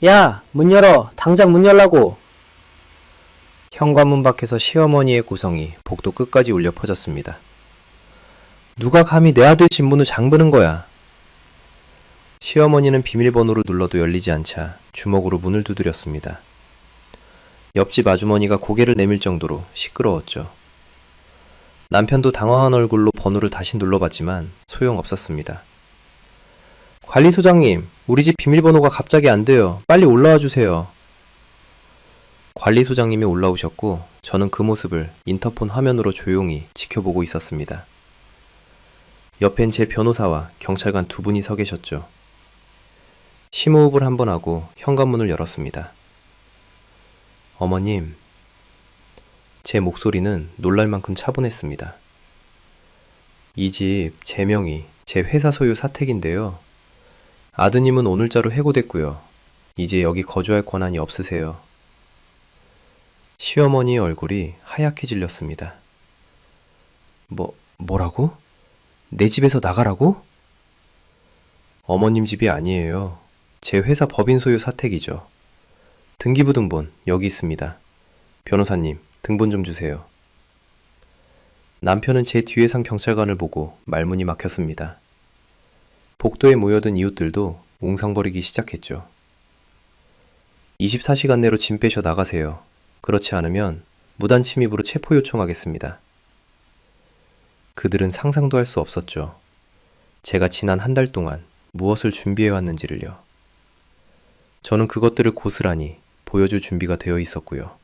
야, 문 열어. 당장 문 열라고. 현관문 밖에서 시어머니의 고성이 복도 끝까지 울려 퍼졌습니다. 누가 감히 내 아들 집 문을 잠그는 거야. 시어머니는 비밀번호를 눌러도 열리지 않자 주먹으로 문을 두드렸습니다. 옆집 아주머니가 고개를 내밀 정도로 시끄러웠죠. 남편도 당황한 얼굴로 번호를 다시 눌러봤지만 소용없었습니다. 관리소장님, 우리 집 비밀번호가 갑자기 안 돼요. 빨리 올라와 주세요. 관리소장님이 올라오셨고 저는 그 모습을 인터폰 화면으로 조용히 지켜보고 있었습니다. 옆엔 제 변호사와 경찰관 두 분이 서 계셨죠. 심호흡을 한번 하고 현관문을 열었습니다. 어머님, 제 목소리는 놀랄 만큼 차분했습니다. 이 집 제 명의, 제 회사 소유 사택인데요. 아드님은 오늘자로 해고됐고요. 이제 여기 거주할 권한이 없으세요. 시어머니의 얼굴이 하얗게 질렸습니다. 뭐라고? 내 집에서 나가라고? 어머님 집이 아니에요. 제 회사 법인 소유 사택이죠. 등기부등본 여기 있습니다. 변호사님, 등본 좀 주세요. 남편은 제 뒤에 산 경찰관을 보고 말문이 막혔습니다. 복도에 모여든 이웃들도 웅성거리기 시작했죠. 24시간 내로 짐 빼셔 나가세요. 그렇지 않으면 무단 침입으로 체포 요청하겠습니다. 그들은 상상도 할 수 없었죠. 제가 지난 한 달 동안 무엇을 준비해왔는지를요. 저는 그것들을 고스란히 보여줄 준비가 되어 있었고요.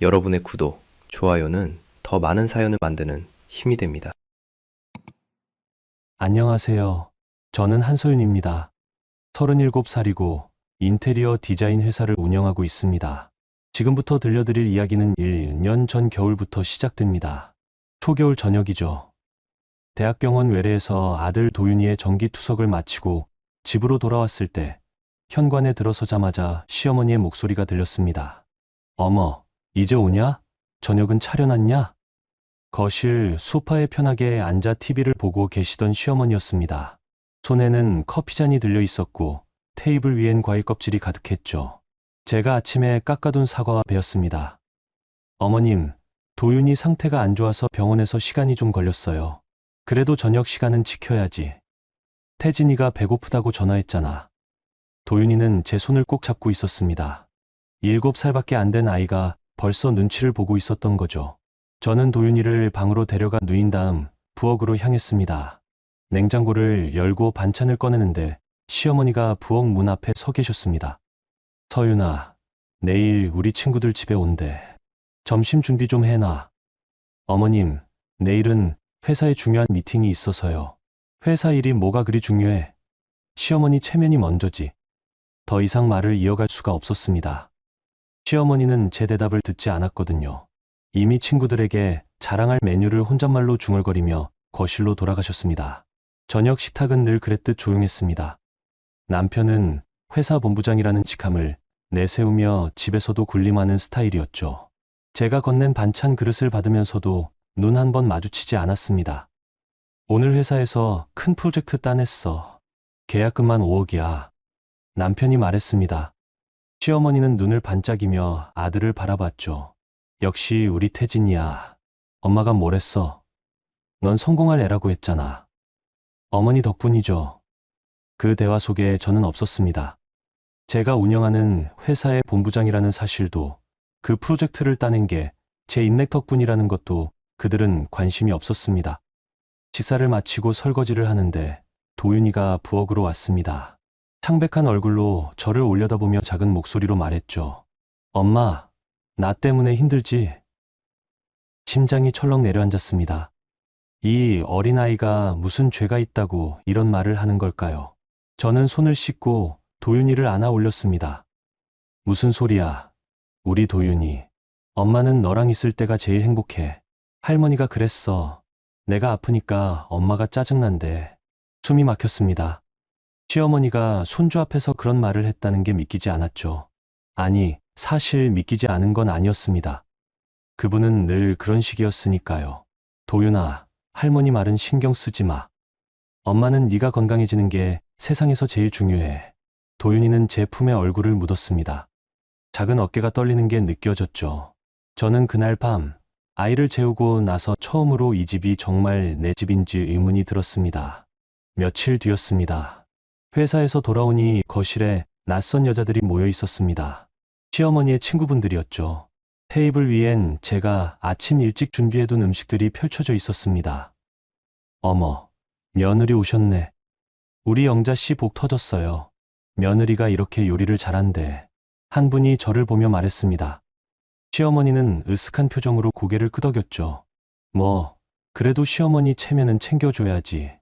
여러분의 구독, 좋아요는 더 많은 사연을 만드는 힘이 됩니다. 안녕하세요. 저는 한소윤입니다. 37살이고 인테리어 디자인 회사를 운영하고 있습니다. 지금부터 들려드릴 이야기는 1년 전 겨울부터 시작됩니다. 초겨울 저녁이죠. 대학병원 외래에서 아들 도윤이의 정기투석을 마치고 집으로 돌아왔을 때 현관에 들어서자마자 시어머니의 목소리가 들렸습니다. 어머, 이제 오냐? 저녁은 차려놨냐? 거실 소파에 편하게 앉아 TV를 보고 계시던 시어머니였습니다. 손에는 커피잔이 들려 있었고 테이블 위엔 과일 껍질이 가득했죠. 제가 아침에 깎아둔 사과와 베었습니다. 어머님, 도윤이 상태가 안 좋아서 병원에서 시간이 좀 걸렸어요. 그래도 저녁 시간은 지켜야지. 태진이가 배고프다고 전화했잖아. 도윤이는 제 손을 꼭 잡고 있었습니다. 7살밖에 안 된 아이가 벌써 눈치를 보고 있었던 거죠. 저는 도윤이를 방으로 데려가 누인 다음 부엌으로 향했습니다. 냉장고를 열고 반찬을 꺼내는데 시어머니가 부엌 문 앞에 서 계셨습니다. 서윤아, 내일 우리 친구들 집에 온대. 점심 준비 좀 해놔. 어머님, 내일은 회사에 중요한 미팅이 있어서요. 회사 일이 뭐가 그리 중요해? 시어머니 체면이 먼저지. 더 이상 말을 이어갈 수가 없었습니다. 시어머니는 제 대답을 듣지 않았거든요. 이미 친구들에게 자랑할 메뉴를 혼잣말로 중얼거리며 거실로 돌아가셨습니다. 저녁 식탁은 늘 그랬듯 조용했습니다. 남편은 회사 본부장이라는 직함을 내세우며 집에서도 군림하는 스타일이었죠. 제가 건넨 반찬 그릇을 받으면서도 눈 한 번 마주치지 않았습니다. 오늘 회사에서 큰 프로젝트 따냈어. 계약금만 5억이야. 남편이 말했습니다. 시어머니는 눈을 반짝이며 아들을 바라봤죠. 역시 우리 태진이야. 엄마가 뭘 했어? 넌 성공할 애라고 했잖아. 어머니 덕분이죠. 그 대화 속에 저는 없었습니다. 제가 운영하는 회사의 본부장이라는 사실도, 그 프로젝트를 따낸 게 제 인맥 덕분이라는 것도 그들은 관심이 없었습니다. 식사를 마치고 설거지를 하는데 도윤이가 부엌으로 왔습니다. 창백한 얼굴로 저를 올려다보며 작은 목소리로 말했죠. 엄마, 나 때문에 힘들지? 심장이 철렁 내려앉았습니다. 이 어린아이가 무슨 죄가 있다고 이런 말을 하는 걸까요? 저는 손을 씻고 도윤이를 안아 올렸습니다. 무슨 소리야? 우리 도윤이. 엄마는 너랑 있을 때가 제일 행복해. 할머니가 그랬어. 내가 아프니까 엄마가 짜증난대. 숨이 막혔습니다. 시어머니가 손주 앞에서 그런 말을 했다는 게 믿기지 않았죠. 아니, 사실 믿기지 않은 건 아니었습니다. 그분은 늘 그런 식이었으니까요. 도윤아, 할머니 말은 신경 쓰지 마. 엄마는 네가 건강해지는 게 세상에서 제일 중요해. 도윤이는 제 품에 얼굴을 묻었습니다. 작은 어깨가 떨리는 게 느껴졌죠. 저는 그날 밤 아이를 재우고 나서 처음으로 이 집이 정말 내 집인지 의문이 들었습니다. 며칠 뒤였습니다. 회사에서 돌아오니 거실에 낯선 여자들이 모여 있었습니다. 시어머니의 친구분들이었죠. 테이블 위엔 제가 아침 일찍 준비해둔 음식들이 펼쳐져 있었습니다. 어머, 며느리 오셨네. 우리 영자 씨 복 터졌어요. 며느리가 이렇게 요리를 잘한대. 한 분이 저를 보며 말했습니다. 시어머니는 으슥한 표정으로 고개를 끄덕였죠. 뭐, 그래도 시어머니 체면은 챙겨줘야지.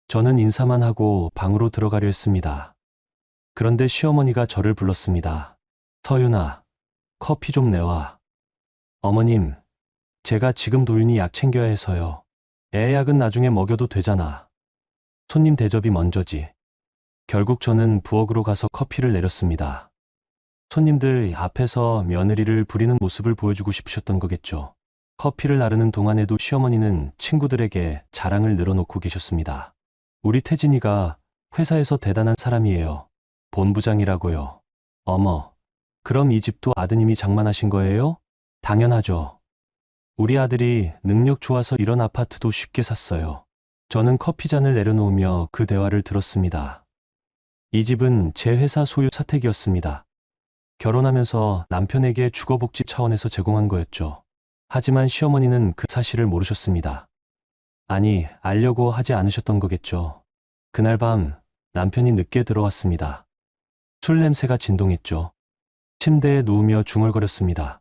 저는 인사만 하고 방으로 들어가려 했습니다. 그런데 시어머니가 저를 불렀습니다. 서윤아, 커피 좀 내와. 어머님, 제가 지금 도윤이 약 챙겨야 해서요. 애 약은 나중에 먹여도 되잖아. 손님 대접이 먼저지. 결국 저는 부엌으로 가서 커피를 내렸습니다. 손님들 앞에서 며느리를 부리는 모습을 보여주고 싶으셨던 거겠죠. 커피를 나르는 동안에도 시어머니는 친구들에게 자랑을 늘어놓고 계셨습니다. 우리 태진이가 회사에서 대단한 사람이에요. 본부장이라고요. 어머, 그럼 이 집도 아드님이 장만하신 거예요? 당연하죠. 우리 아들이 능력 좋아서 이런 아파트도 쉽게 샀어요. 저는 커피잔을 내려놓으며 그 대화를 들었습니다. 이 집은 제 회사 소유 사택이었습니다. 결혼하면서 남편에게 주거복지 차원에서 제공한 거였죠. 하지만 시어머니는 그 사실을 모르셨습니다. 아니, 알려고 하지 않으셨던 거겠죠. 그날 밤 남편이 늦게 들어왔습니다. 술 냄새가 진동했죠. 침대에 누우며 중얼거렸습니다.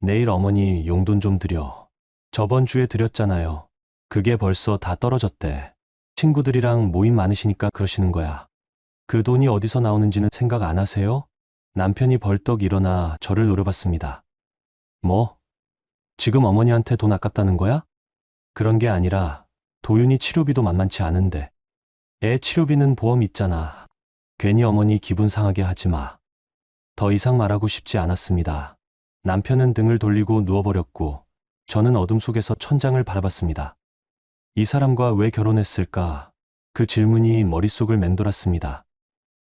내일 어머니 용돈 좀 드려. 저번 주에 드렸잖아요. 그게 벌써 다 떨어졌대. 친구들이랑 모임 많으시니까 그러시는 거야. 그 돈이 어디서 나오는지는 생각 안 하세요? 남편이 벌떡 일어나 저를 노려봤습니다. 뭐? 지금 어머니한테 돈 아깝다는 거야? 그런 게 아니라 도윤이 치료비도 만만치 않은데. 애 치료비는 보험 있잖아. 괜히 어머니 기분 상하게 하지 마. 더 이상 말하고 싶지 않았습니다. 남편은 등을 돌리고 누워버렸고 저는 어둠 속에서 천장을 바라봤습니다. 이 사람과 왜 결혼했을까? 그 질문이 머릿속을 맴돌았습니다.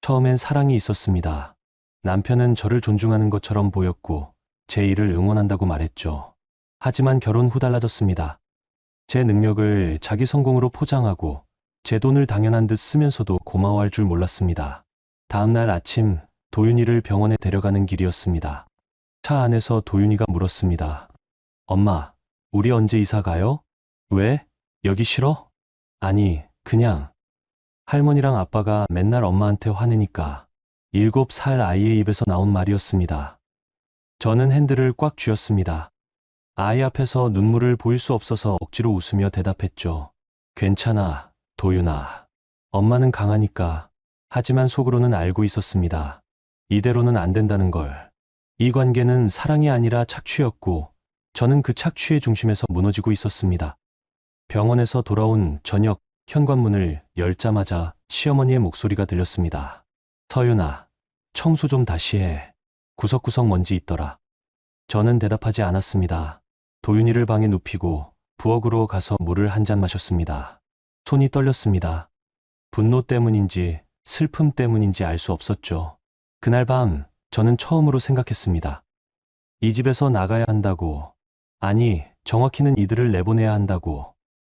처음엔 사랑이 있었습니다. 남편은 저를 존중하는 것처럼 보였고 제 일을 응원한다고 말했죠. 하지만 결혼 후 달라졌습니다. 제 능력을 자기 성공으로 포장하고 제 돈을 당연한 듯 쓰면서도 고마워할 줄 몰랐습니다. 다음 날 아침 도윤이를 병원에 데려가는 길이었습니다. 차 안에서 도윤이가 물었습니다. 엄마, 우리 언제 이사 가요? 왜? 여기 싫어? 아니, 그냥. 할머니랑 아빠가 맨날 엄마한테 화내니까. 7살 아이의 입에서 나온 말이었습니다. 저는 핸들을 꽉 쥐었습니다. 아이 앞에서 눈물을 보일 수 없어서 억지로 웃으며 대답했죠. 괜찮아, 도윤아. 엄마는 강하니까. 하지만 속으로는 알고 있었습니다. 이대로는 안 된다는 걸. 이 관계는 사랑이 아니라 착취였고 저는 그 착취의 중심에서 무너지고 있었습니다. 병원에서 돌아온 저녁 현관문을 열자마자 시어머니의 목소리가 들렸습니다. 서윤아, 청소 좀 다시 해. 구석구석 먼지 있더라. 저는 대답하지 않았습니다. 도윤이를 방에 눕히고 부엌으로 가서 물을 한 잔 마셨습니다. 손이 떨렸습니다. 분노 때문인지 슬픔 때문인지 알 수 없었죠. 그날 밤 저는 처음으로 생각했습니다. 이 집에서 나가야 한다고. 아니, 정확히는 이들을 내보내야 한다고.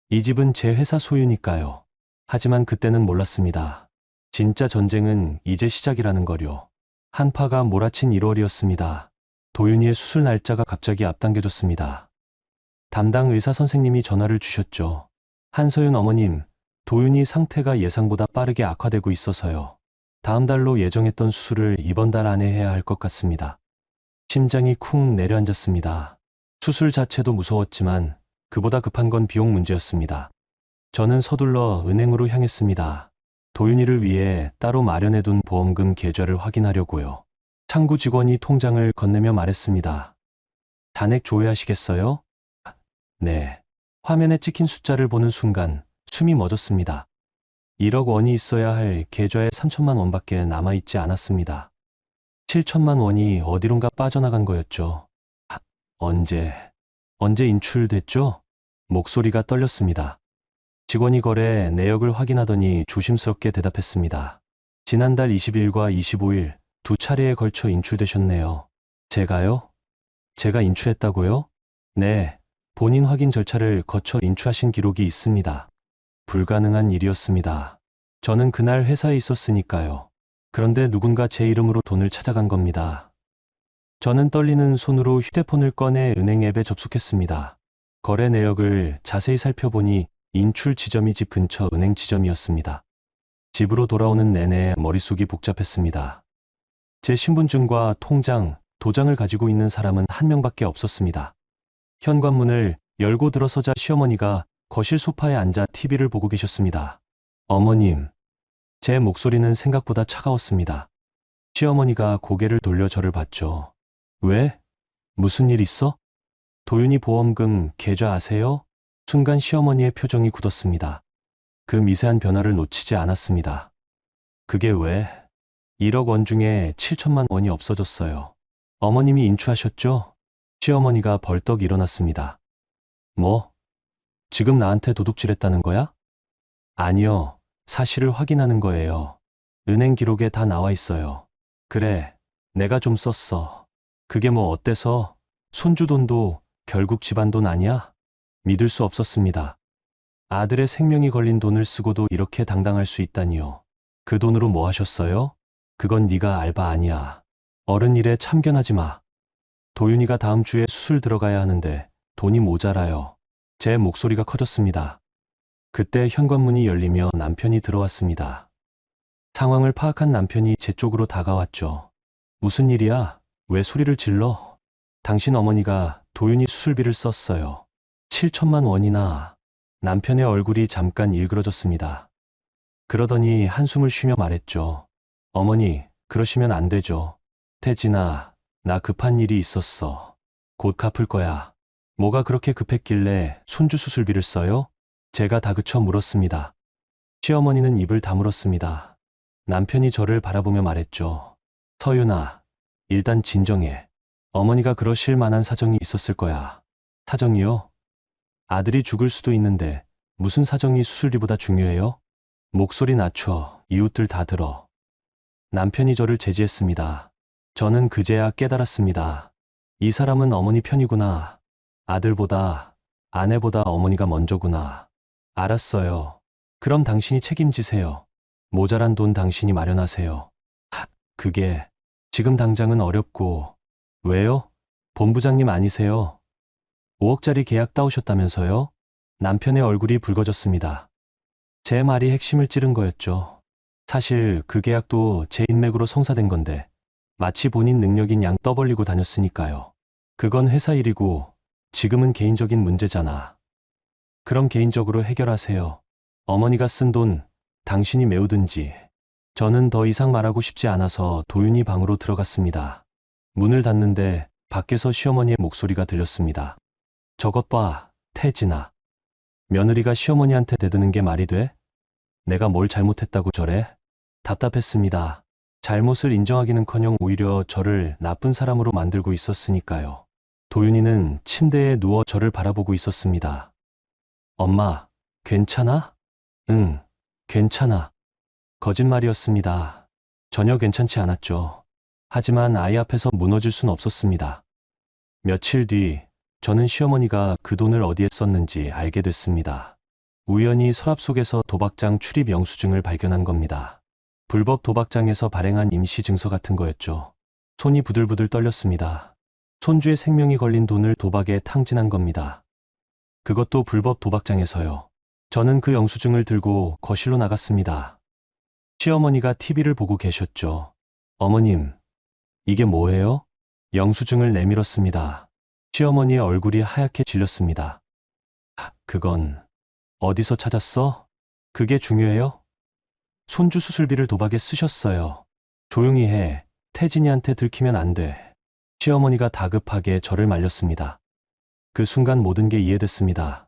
이 집은 제 회사 소유니까요. 하지만 그때는 몰랐습니다. 진짜 전쟁은 이제 시작이라는 거요. 한파가 몰아친 1월이었습니다. 도윤이의 수술 날짜가 갑자기 앞당겨졌습니다. 담당 의사 선생님이 전화를 주셨죠. 한서윤 어머님, 도윤이 상태가 예상보다 빠르게 악화되고 있어서요. 다음 달로 예정했던 수술을 이번 달 안에 해야 할 것 같습니다. 심장이 쿵 내려앉았습니다. 수술 자체도 무서웠지만 그보다 급한 건 비용 문제였습니다. 저는 서둘러 은행으로 향했습니다. 도윤이를 위해 따로 마련해둔 보험금 계좌를 확인하려고요. 창구 직원이 통장을 건네며 말했습니다. 잔액 조회하시겠어요? 네. 화면에 찍힌 숫자를 보는 순간 숨이 멎었습니다. 1억 원이 있어야 할 계좌에 3천만 원밖에 남아있지 않았습니다. 7천만 원이 어디론가 빠져나간 거였죠. 언제 인출됐죠? 목소리가 떨렸습니다. 직원이 거래 내역을 확인하더니 조심스럽게 대답했습니다. 지난달 20일과 25일 두 차례에 걸쳐 인출되셨네요. 제가요? 제가 인출했다고요? 네, 본인 확인 절차를 거쳐 인출하신 기록이 있습니다. 불가능한 일이었습니다. 저는 그날 회사에 있었으니까요. 그런데 누군가 제 이름으로 돈을 찾아간 겁니다. 저는 떨리는 손으로 휴대폰을 꺼내 은행 앱에 접속했습니다. 거래 내역을 자세히 살펴보니 인출 지점이 집 근처 은행 지점이었습니다. 집으로 돌아오는 내내 머릿속이 복잡했습니다. 제 신분증과 통장, 도장을 가지고 있는 사람은 한 명밖에 없었습니다. 현관문을 열고 들어서자 시어머니가 거실 소파에 앉아 TV를 보고 계셨습니다. 어머님, 제 목소리는 생각보다 차가웠습니다. 시어머니가 고개를 돌려 저를 봤죠. 왜? 무슨 일 있어? 도윤이 보험금 계좌 아세요? 순간 시어머니의 표정이 굳었습니다. 그 미세한 변화를 놓치지 않았습니다. 그게 왜? 1억 원 중에 7천만 원이 없어졌어요. 어머님이 인출하셨죠? 시어머니가 벌떡 일어났습니다. 뭐? 지금 나한테 도둑질했다는 거야? 아니요. 사실을 확인하는 거예요. 은행 기록에 다 나와 있어요. 그래, 내가 좀 썼어. 그게 뭐 어때서? 손주 돈도 결국 집안 돈 아니야? 믿을 수 없었습니다. 아들의 생명이 걸린 돈을 쓰고도 이렇게 당당할 수 있다니요. 그 돈으로 뭐 하셨어요? 그건 네가 알바 아니야. 어른 일에 참견하지 마. 도윤이가 다음 주에 수술 들어가야 하는데 돈이 모자라요. 제 목소리가 커졌습니다. 그때 현관문이 열리며 남편이 들어왔습니다. 상황을 파악한 남편이 제 쪽으로 다가왔죠. 무슨 일이야? 왜 소리를 질러? 당신 어머니가 도윤이 수술비를 썼어요. 7천만 원이나. 남편의 얼굴이 잠깐 일그러졌습니다. 그러더니 한숨을 쉬며 말했죠. 어머니, 그러시면 안 되죠. 태진아, 나 급한 일이 있었어. 곧 갚을 거야. 뭐가 그렇게 급했길래 손주 수술비를 써요? 제가 다그쳐 물었습니다. 시어머니는 입을 다물었습니다. 남편이 저를 바라보며 말했죠. 서윤아, 일단 진정해. 어머니가 그러실 만한 사정이 있었을 거야. 사정이요? 아들이 죽을 수도 있는데 무슨 사정이 수술비보다 중요해요? 목소리 낮춰. 이웃들 다 들어. 남편이 저를 제지했습니다. 저는 그제야 깨달았습니다. 이 사람은 어머니 편이구나. 아들보다, 아내보다 어머니가 먼저구나. 알았어요. 그럼 당신이 책임지세요. 모자란 돈 당신이 마련하세요. 그게 지금 당장은 어렵고. 왜요? 본부장님 아니세요? 5억짜리 계약 따오셨다면서요? 남편의 얼굴이 붉어졌습니다. 제 말이 핵심을 찌른 거였죠. 사실 그 계약도 제 인맥으로 성사된 건데 마치 본인 능력인 양 떠벌리고 다녔으니까요. 그건 회사 일이고 지금은 개인적인 문제잖아. 그럼 개인적으로 해결하세요. 어머니가 쓴 돈 당신이 메우든지. 저는 더 이상 말하고 싶지 않아서 도윤이 방으로 들어갔습니다. 문을 닫는데 밖에서 시어머니의 목소리가 들렸습니다. 저것 봐, 태진아. 며느리가 시어머니한테 대드는 게 말이 돼? 내가 뭘 잘못했다고 저래? 답답했습니다. 잘못을 인정하기는커녕 오히려 저를 나쁜 사람으로 만들고 있었으니까요. 도윤이는 침대에 누워 저를 바라보고 있었습니다. 엄마, 괜찮아? 응, 괜찮아. 거짓말이었습니다. 전혀 괜찮지 않았죠. 하지만 아이 앞에서 무너질 순 없었습니다. 며칠 뒤 저는 시어머니가 그 돈을 어디에 썼는지 알게 됐습니다. 우연히 서랍 속에서 도박장 출입 영수증을 발견한 겁니다. 불법 도박장에서 발행한 임시 증서 같은 거였죠. 손이 부들부들 떨렸습니다. 손주의 생명이 걸린 돈을 도박에 탕진한 겁니다. 그것도 불법 도박장에서요. 저는 그 영수증을 들고 거실로 나갔습니다. 시어머니가 TV를 보고 계셨죠. 어머님, 이게 뭐예요? 영수증을 내밀었습니다. 시어머니의 얼굴이 하얗게 질렸습니다. 그건 어디서 찾았어? 그게 중요해요? 손주 수술비를 도박에 쓰셨어요. 조용히 해. 태진이한테 들키면 안 돼. 시어머니가 다급하게 저를 말렸습니다. 그 순간 모든 게 이해됐습니다.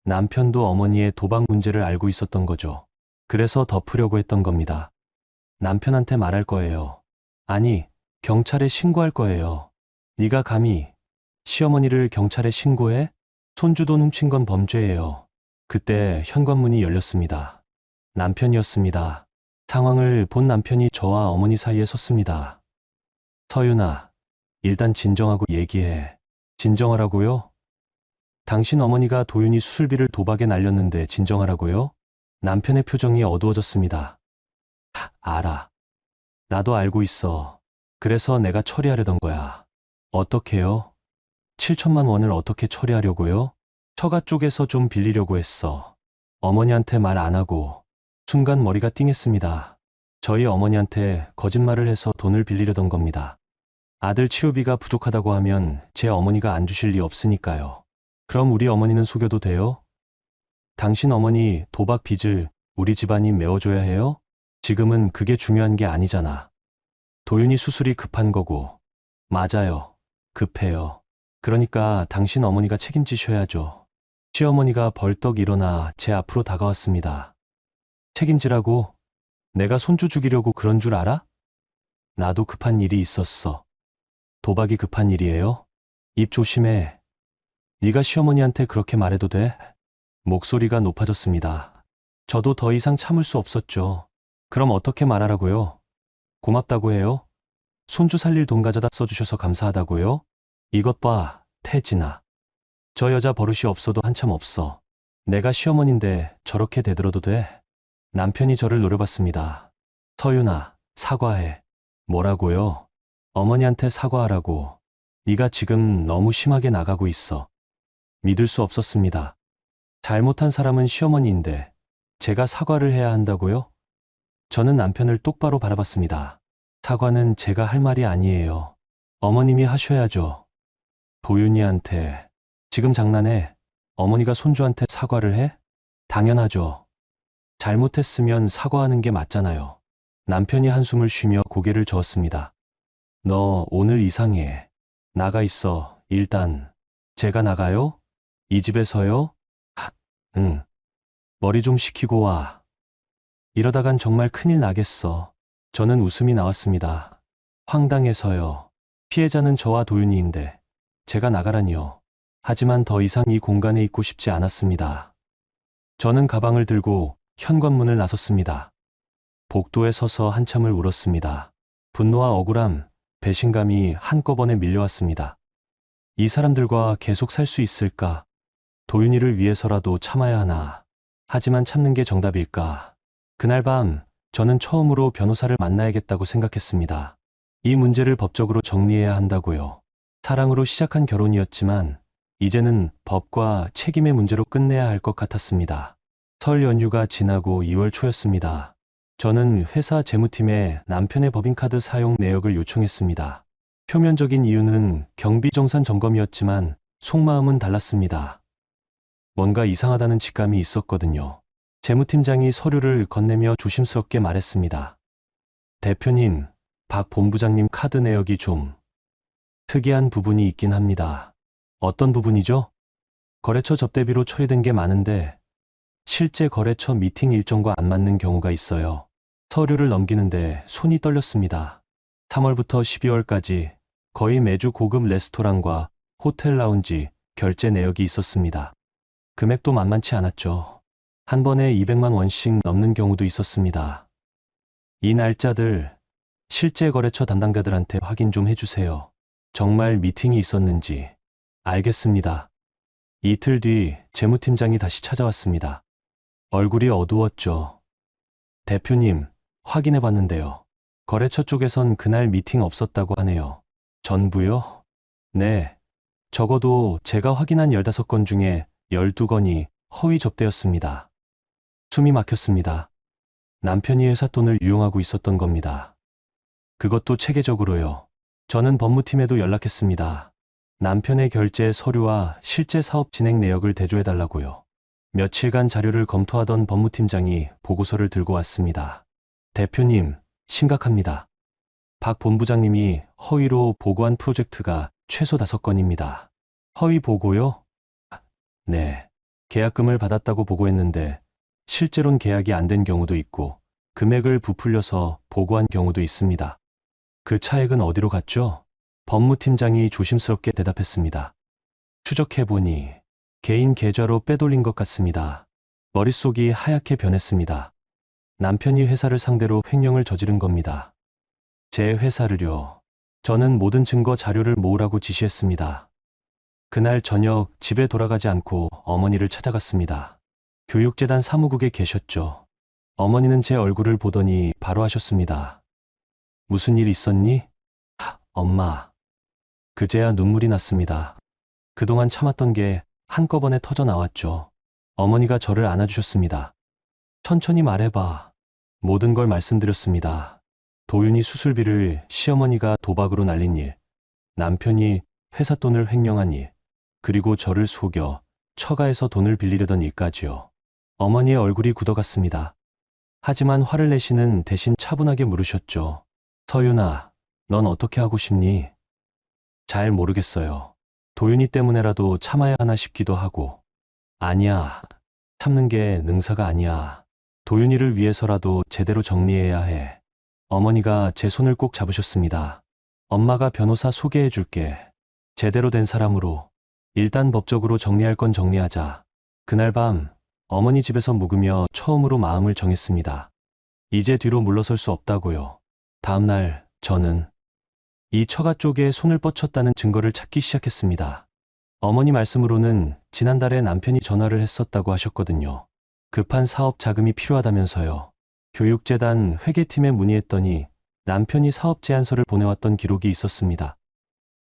남편도 어머니의 도박 문제를 알고 있었던 거죠. 그래서 덮으려고 했던 겁니다. 남편한테 말할 거예요. 아니, 경찰에 신고할 거예요. 네가 감히 시어머니를 경찰에 신고해? 손주 돈 훔친 건 범죄예요. 그때 현관문이 열렸습니다. 남편이었습니다. 상황을 본 남편이 저와 어머니 사이에 섰습니다. 서윤아, 일단 진정하고 얘기해. 진정하라고요? 당신 어머니가 도윤이 수술비를 도박에 날렸는데 진정하라고요? 남편의 표정이 어두워졌습니다. 알아. 나도 알고 있어. 그래서 내가 처리하려던 거야. 어떻게요? 7천만 원을 어떻게 처리하려고요? 처가 쪽에서 좀 빌리려고 했어. 어머니한테 말 안 하고. 순간 머리가 띵했습니다. 저희 어머니한테 거짓말을 해서 돈을 빌리려던 겁니다. 아들 치료비가 부족하다고 하면 제 어머니가 안 주실 리 없으니까요. 그럼 우리 어머니는 속여도 돼요? 당신 어머니 도박 빚을 우리 집안이 메워줘야 해요? 지금은 그게 중요한 게 아니잖아. 도윤이 수술이 급한 거고. 맞아요. 급해요. 그러니까 당신 어머니가 책임지셔야죠. 시어머니가 벌떡 일어나 제 앞으로 다가왔습니다. 책임지라고? 내가 손주 죽이려고 그런 줄 알아? 나도 급한 일이 있었어. 도박이 급한 일이에요? 입 조심해. 네가 시어머니한테 그렇게 말해도 돼? 목소리가 높아졌습니다. 저도 더 이상 참을 수 없었죠. 그럼 어떻게 말하라고요? 고맙다고 해요? 손주 살릴 돈 가져다 써주셔서 감사하다고요? 이것 봐, 태진아. 저 여자 버릇이 없어도 한참 없어. 내가 시어머니인데 저렇게 대들어도 돼? 남편이 저를 노려봤습니다. 서윤아, 사과해. 뭐라고요? 어머니한테 사과하라고. 네가 지금 너무 심하게 나가고 있어. 믿을 수 없었습니다. 잘못한 사람은 시어머니인데 제가 사과를 해야 한다고요? 저는 남편을 똑바로 바라봤습니다. 사과는 제가 할 말이 아니에요. 어머님이 하셔야죠. 도윤이한테. 지금 장난해? 어머니가 손주한테 사과를 해? 당연하죠. 잘못했으면 사과하는 게 맞잖아요. 남편이 한숨을 쉬며 고개를 저었습니다. 너 오늘 이상해. 나가 있어. 일단. 제가 나가요? 이 집에서요? 응. 머리 좀 식히고 와. 이러다간 정말 큰일 나겠어. 저는 웃음이 나왔습니다. 황당해서요. 피해자는 저와 도윤이인데 제가 나가라니요. 하지만 더 이상 이 공간에 있고 싶지 않았습니다. 저는 가방을 들고 현관문을 나섰습니다. 복도에 서서 한참을 울었습니다. 분노와 억울함, 배신감이 한꺼번에 밀려왔습니다. 이 사람들과 계속 살 수 있을까? 도윤이를 위해서라도 참아야 하나? 하지만 참는 게 정답일까? 그날 밤, 저는 처음으로 변호사를 만나야겠다고 생각했습니다. 이 문제를 법적으로 정리해야 한다고요. 사랑으로 시작한 결혼이었지만, 이제는 법과 책임의 문제로 끝내야 할 것 같았습니다. 설 연휴가 지나고 2월 초였습니다. 저는 회사 재무팀에 남편의 법인카드 사용 내역을 요청했습니다. 표면적인 이유는 경비정산 점검이었지만 속마음은 달랐습니다. 뭔가 이상하다는 직감이 있었거든요. 재무팀장이 서류를 건네며 조심스럽게 말했습니다. 대표님, 박 본부장님 카드 내역이 좀 특이한 부분이 있긴 합니다. 어떤 부분이죠? 거래처 접대비로 처리된 게 많은데 실제 거래처 미팅 일정과 안 맞는 경우가 있어요. 서류를 넘기는데 손이 떨렸습니다. 3월부터 12월까지 거의 매주 고급 레스토랑과 호텔 라운지 결제 내역이 있었습니다. 금액도 만만치 않았죠. 한 번에 200만 원씩 넘는 경우도 있었습니다. 이 날짜들 실제 거래처 담당자들한테 확인 좀 해주세요. 정말 미팅이 있었는지. 알겠습니다. 이틀 뒤 재무팀장이 다시 찾아왔습니다. 얼굴이 어두웠죠. 대표님, 확인해 봤는데요. 거래처 쪽에선 그날 미팅 없었다고 하네요. 전부요? 네. 적어도 제가 확인한 15건 중에 12건이 허위 접대였습니다. 숨이 막혔습니다. 남편이 회사 돈을 유용하고 있었던 겁니다. 그것도 체계적으로요. 저는 법무팀에도 연락했습니다. 남편의 결제 서류와 실제 사업 진행 내역을 대조해달라고요. 며칠간 자료를 검토하던 법무팀장이 보고서를 들고 왔습니다. 대표님, 심각합니다. 박 본부장님이 허위로 보고한 프로젝트가 최소 5건입니다. 허위 보고요? 네. 계약금을 받았다고 보고했는데 실제로는 계약이 안 된 경우도 있고 금액을 부풀려서 보고한 경우도 있습니다. 그 차액은 어디로 갔죠? 법무팀장이 조심스럽게 대답했습니다. 추적해보니 개인 계좌로 빼돌린 것 같습니다. 머릿속이 하얗게 변했습니다. 남편이 회사를 상대로 횡령을 저지른 겁니다. 제 회사를요. 저는 모든 증거 자료를 모으라고 지시했습니다. 그날 저녁 집에 돌아가지 않고 어머니를 찾아갔습니다. 교육재단 사무국에 계셨죠. 어머니는 제 얼굴을 보더니 바로 하셨습니다. 무슨 일 있었니? 엄마. 그제야 눈물이 났습니다. 그동안 참았던 게 한꺼번에 터져 나왔죠. 어머니가 저를 안아주셨습니다. 천천히 말해봐. 모든 걸 말씀드렸습니다. 도윤이 수술비를 시어머니가 도박으로 날린 일, 남편이 회사 돈을 횡령한 일, 그리고 저를 속여 처가에서 돈을 빌리려던 일까지요. 어머니의 얼굴이 굳어갔습니다. 하지만 화를 내시는 대신 차분하게 물으셨죠. 서윤아, 넌 어떻게 하고 싶니? 잘 모르겠어요. 도윤이 때문에라도 참아야 하나 싶기도 하고. 아니야. 참는 게 능사가 아니야. 도윤이를 위해서라도 제대로 정리해야 해. 어머니가 제 손을 꼭 잡으셨습니다. 엄마가 변호사 소개해 줄게. 제대로 된 사람으로. 일단 법적으로 정리할 건 정리하자. 그날 밤 어머니 집에서 묵으며 처음으로 마음을 정했습니다. 이제 뒤로 물러설 수 없다고요. 다음 날 저는 이 처가 쪽에 손을 뻗쳤다는 증거를 찾기 시작했습니다. 어머니 말씀으로는 지난달에 남편이 전화를 했었다고 하셨거든요. 급한 사업 자금이 필요하다면서요. 교육재단 회계팀에 문의했더니 남편이 사업 제안서를 보내왔던 기록이 있었습니다.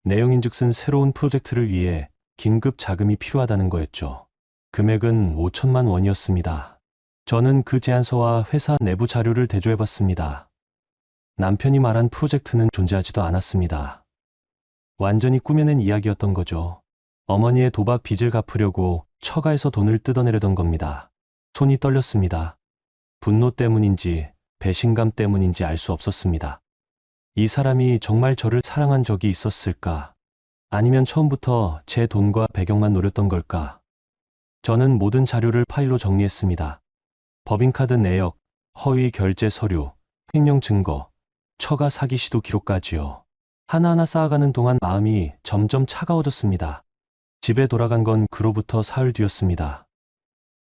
내용인즉슨 새로운 프로젝트를 위해 긴급 자금이 필요하다는 거였죠. 금액은 5천만 원이었습니다. 저는 그 제안서와 회사 내부 자료를 대조해봤습니다. 남편이 말한 프로젝트는 존재하지도 않았습니다. 완전히 꾸며낸 이야기였던 거죠. 어머니의 도박 빚을 갚으려고 처가에서 돈을 뜯어내려던 겁니다. 손이 떨렸습니다. 분노 때문인지 배신감 때문인지 알 수 없었습니다. 이 사람이 정말 저를 사랑한 적이 있었을까? 아니면 처음부터 제 돈과 배경만 노렸던 걸까? 저는 모든 자료를 파일로 정리했습니다. 법인카드 내역, 허위 결제 서류, 횡령 증거, 처가 사기 시도 기록까지요. 하나하나 쌓아가는 동안 마음이 점점 차가워졌습니다. 집에 돌아간 건 그로부터 사흘 뒤였습니다.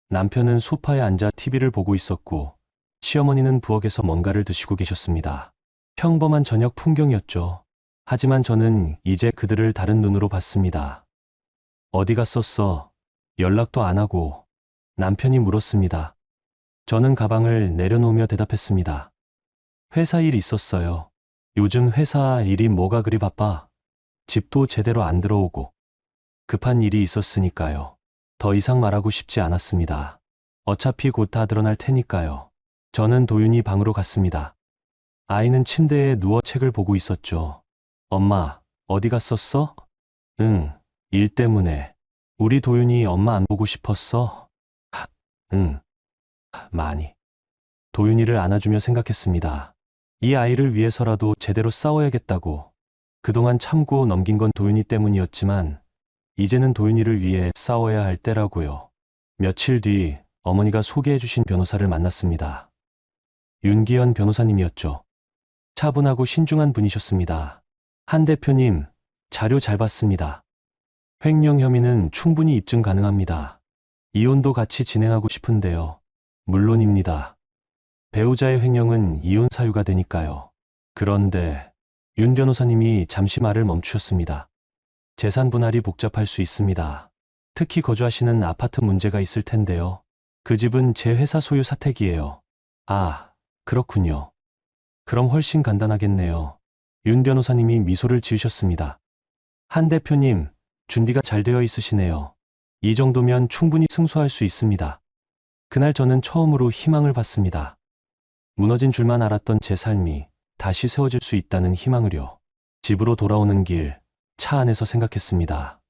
남편은 소파에 앉아 TV를 보고 있었고 시어머니는 부엌에서 뭔가를 드시고 계셨습니다. 평범한 저녁 풍경이었죠. 하지만 저는 이제 그들을 다른 눈으로 봤습니다. 어디 갔었어? 연락도 안 하고. 남편이 물었습니다. 저는 가방을 내려놓으며 대답했습니다. 회사 일 있었어요. 요즘 회사 일이 뭐가 그리 바빠? 집도 제대로 안 들어오고. 급한 일이 있었으니까요. 더 이상 말하고 싶지 않았습니다. 어차피 곧 다 드러날 테니까요. 저는 도윤이 방으로 갔습니다. 아이는 침대에 누워 책을 보고 있었죠. 엄마, 어디 갔었어? 응, 일 때문에. 우리 도윤이 엄마 안 보고 싶었어? 응, 많이. 도윤이를 안아주며 생각했습니다. 이 아이를 위해서라도 제대로 싸워야겠다고. 그동안 참고 넘긴 건 도윤이 때문이었지만 이제는 도윤이를 위해 싸워야 할 때라고요. 며칠 뒤 어머니가 소개해 주신 변호사를 만났습니다. 윤기현 변호사님이었죠. 차분하고 신중한 분이셨습니다. 한 대표님, 자료 잘 봤습니다. 횡령 혐의는 충분히 입증 가능합니다. 이혼도 같이 진행하고 싶은데요. 물론입니다. 배우자의 횡령은 이혼 사유가 되니까요. 그런데 윤 변호사님이 잠시 말을 멈추셨습니다. 재산 분할이 복잡할 수 있습니다. 특히 거주하시는 아파트 문제가 있을 텐데요. 그 집은 제 회사 소유 사택이에요. 아, 그렇군요. 그럼 훨씬 간단하겠네요. 윤 변호사님이 미소를 지으셨습니다. 한 대표님, 준비가 잘 되어 있으시네요. 이 정도면 충분히 승소할 수 있습니다. 그날 저는 처음으로 희망을 봤습니다. 무너진 줄만 알았던 제 삶이 다시 세워질 수 있다는 희망을요. 집으로 돌아오는 길, 차 안에서 생각했습니다.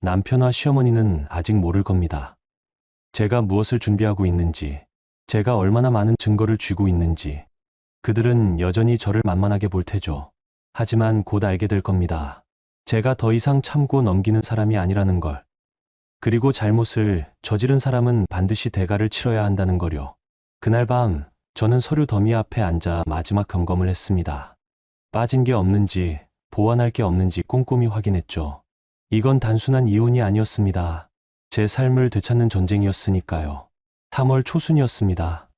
남편과 시어머니는 아직 모를 겁니다. 제가 무엇을 준비하고 있는지, 제가 얼마나 많은 증거를 쥐고 있는지. 그들은 여전히 저를 만만하게 볼 테죠. 하지만 곧 알게 될 겁니다. 제가 더 이상 참고 넘기는 사람이 아니라는 걸. 그리고 잘못을 저지른 사람은 반드시 대가를 치러야 한다는 거요. 그날 밤 저는 서류 더미 앞에 앉아 마지막 점검을 했습니다. 빠진 게 없는지, 보완할 게 없는지 꼼꼼히 확인했죠. 이건 단순한 이혼이 아니었습니다. 제 삶을 되찾는 전쟁이었으니까요. 3월 초순이었습니다.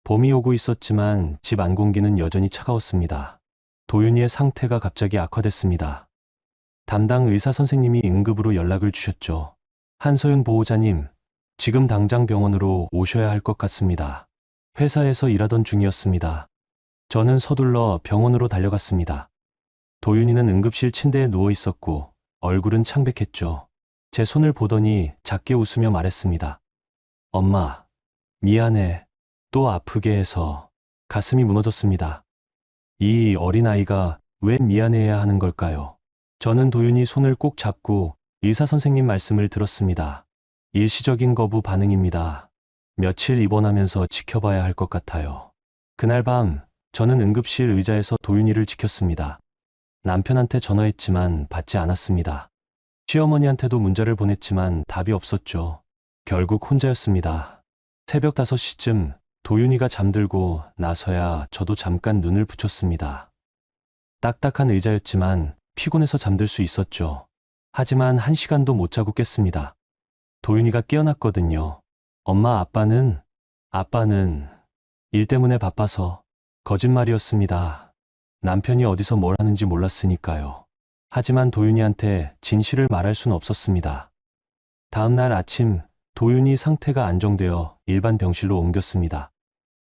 봄이 오고 있었지만 집 안 공기는 여전히 차가웠습니다. 도윤이의 상태가 갑자기 악화됐습니다. 담당 의사 선생님이 응급으로 연락을 주셨죠. 한소윤 보호자님, 지금 당장 병원으로 오셔야 할 것 같습니다. 회사에서 일하던 중이었습니다. 저는 서둘러 병원으로 달려갔습니다. 도윤이는 응급실 침대에 누워 있었고 얼굴은 창백했죠. 제 손을 보더니 작게 웃으며 말했습니다. 엄마, 미안해. 또 아프게 해서. 가슴이 무너졌습니다. 이 어린아이가 왜 미안해야 하는 걸까요? 저는 도윤이 손을 꼭 잡고 의사 선생님 말씀을 들었습니다. 일시적인 거부 반응입니다. 며칠 입원하면서 지켜봐야 할 것 같아요. 그날 밤 저는 응급실 의자에서 도윤이를 지켰습니다. 남편한테 전화했지만 받지 않았습니다. 시어머니한테도 문자를 보냈지만 답이 없었죠. 결국 혼자였습니다. 새벽 5시쯤 도윤이가 잠들고 나서야 저도 잠깐 눈을 붙였습니다. 딱딱한 의자였지만 피곤해서 잠들 수 있었죠. 하지만 1시간도 못 자고 깼습니다. 도윤이가 깨어났거든요. 엄마, 아빠는 일 때문에 바빠서. 거짓말이었습니다. 남편이 어디서 뭘 하는지 몰랐으니까요. 하지만 도윤이한테 진실을 말할 순 없었습니다. 다음 날 아침 도윤이 상태가 안정되어 일반 병실로 옮겼습니다.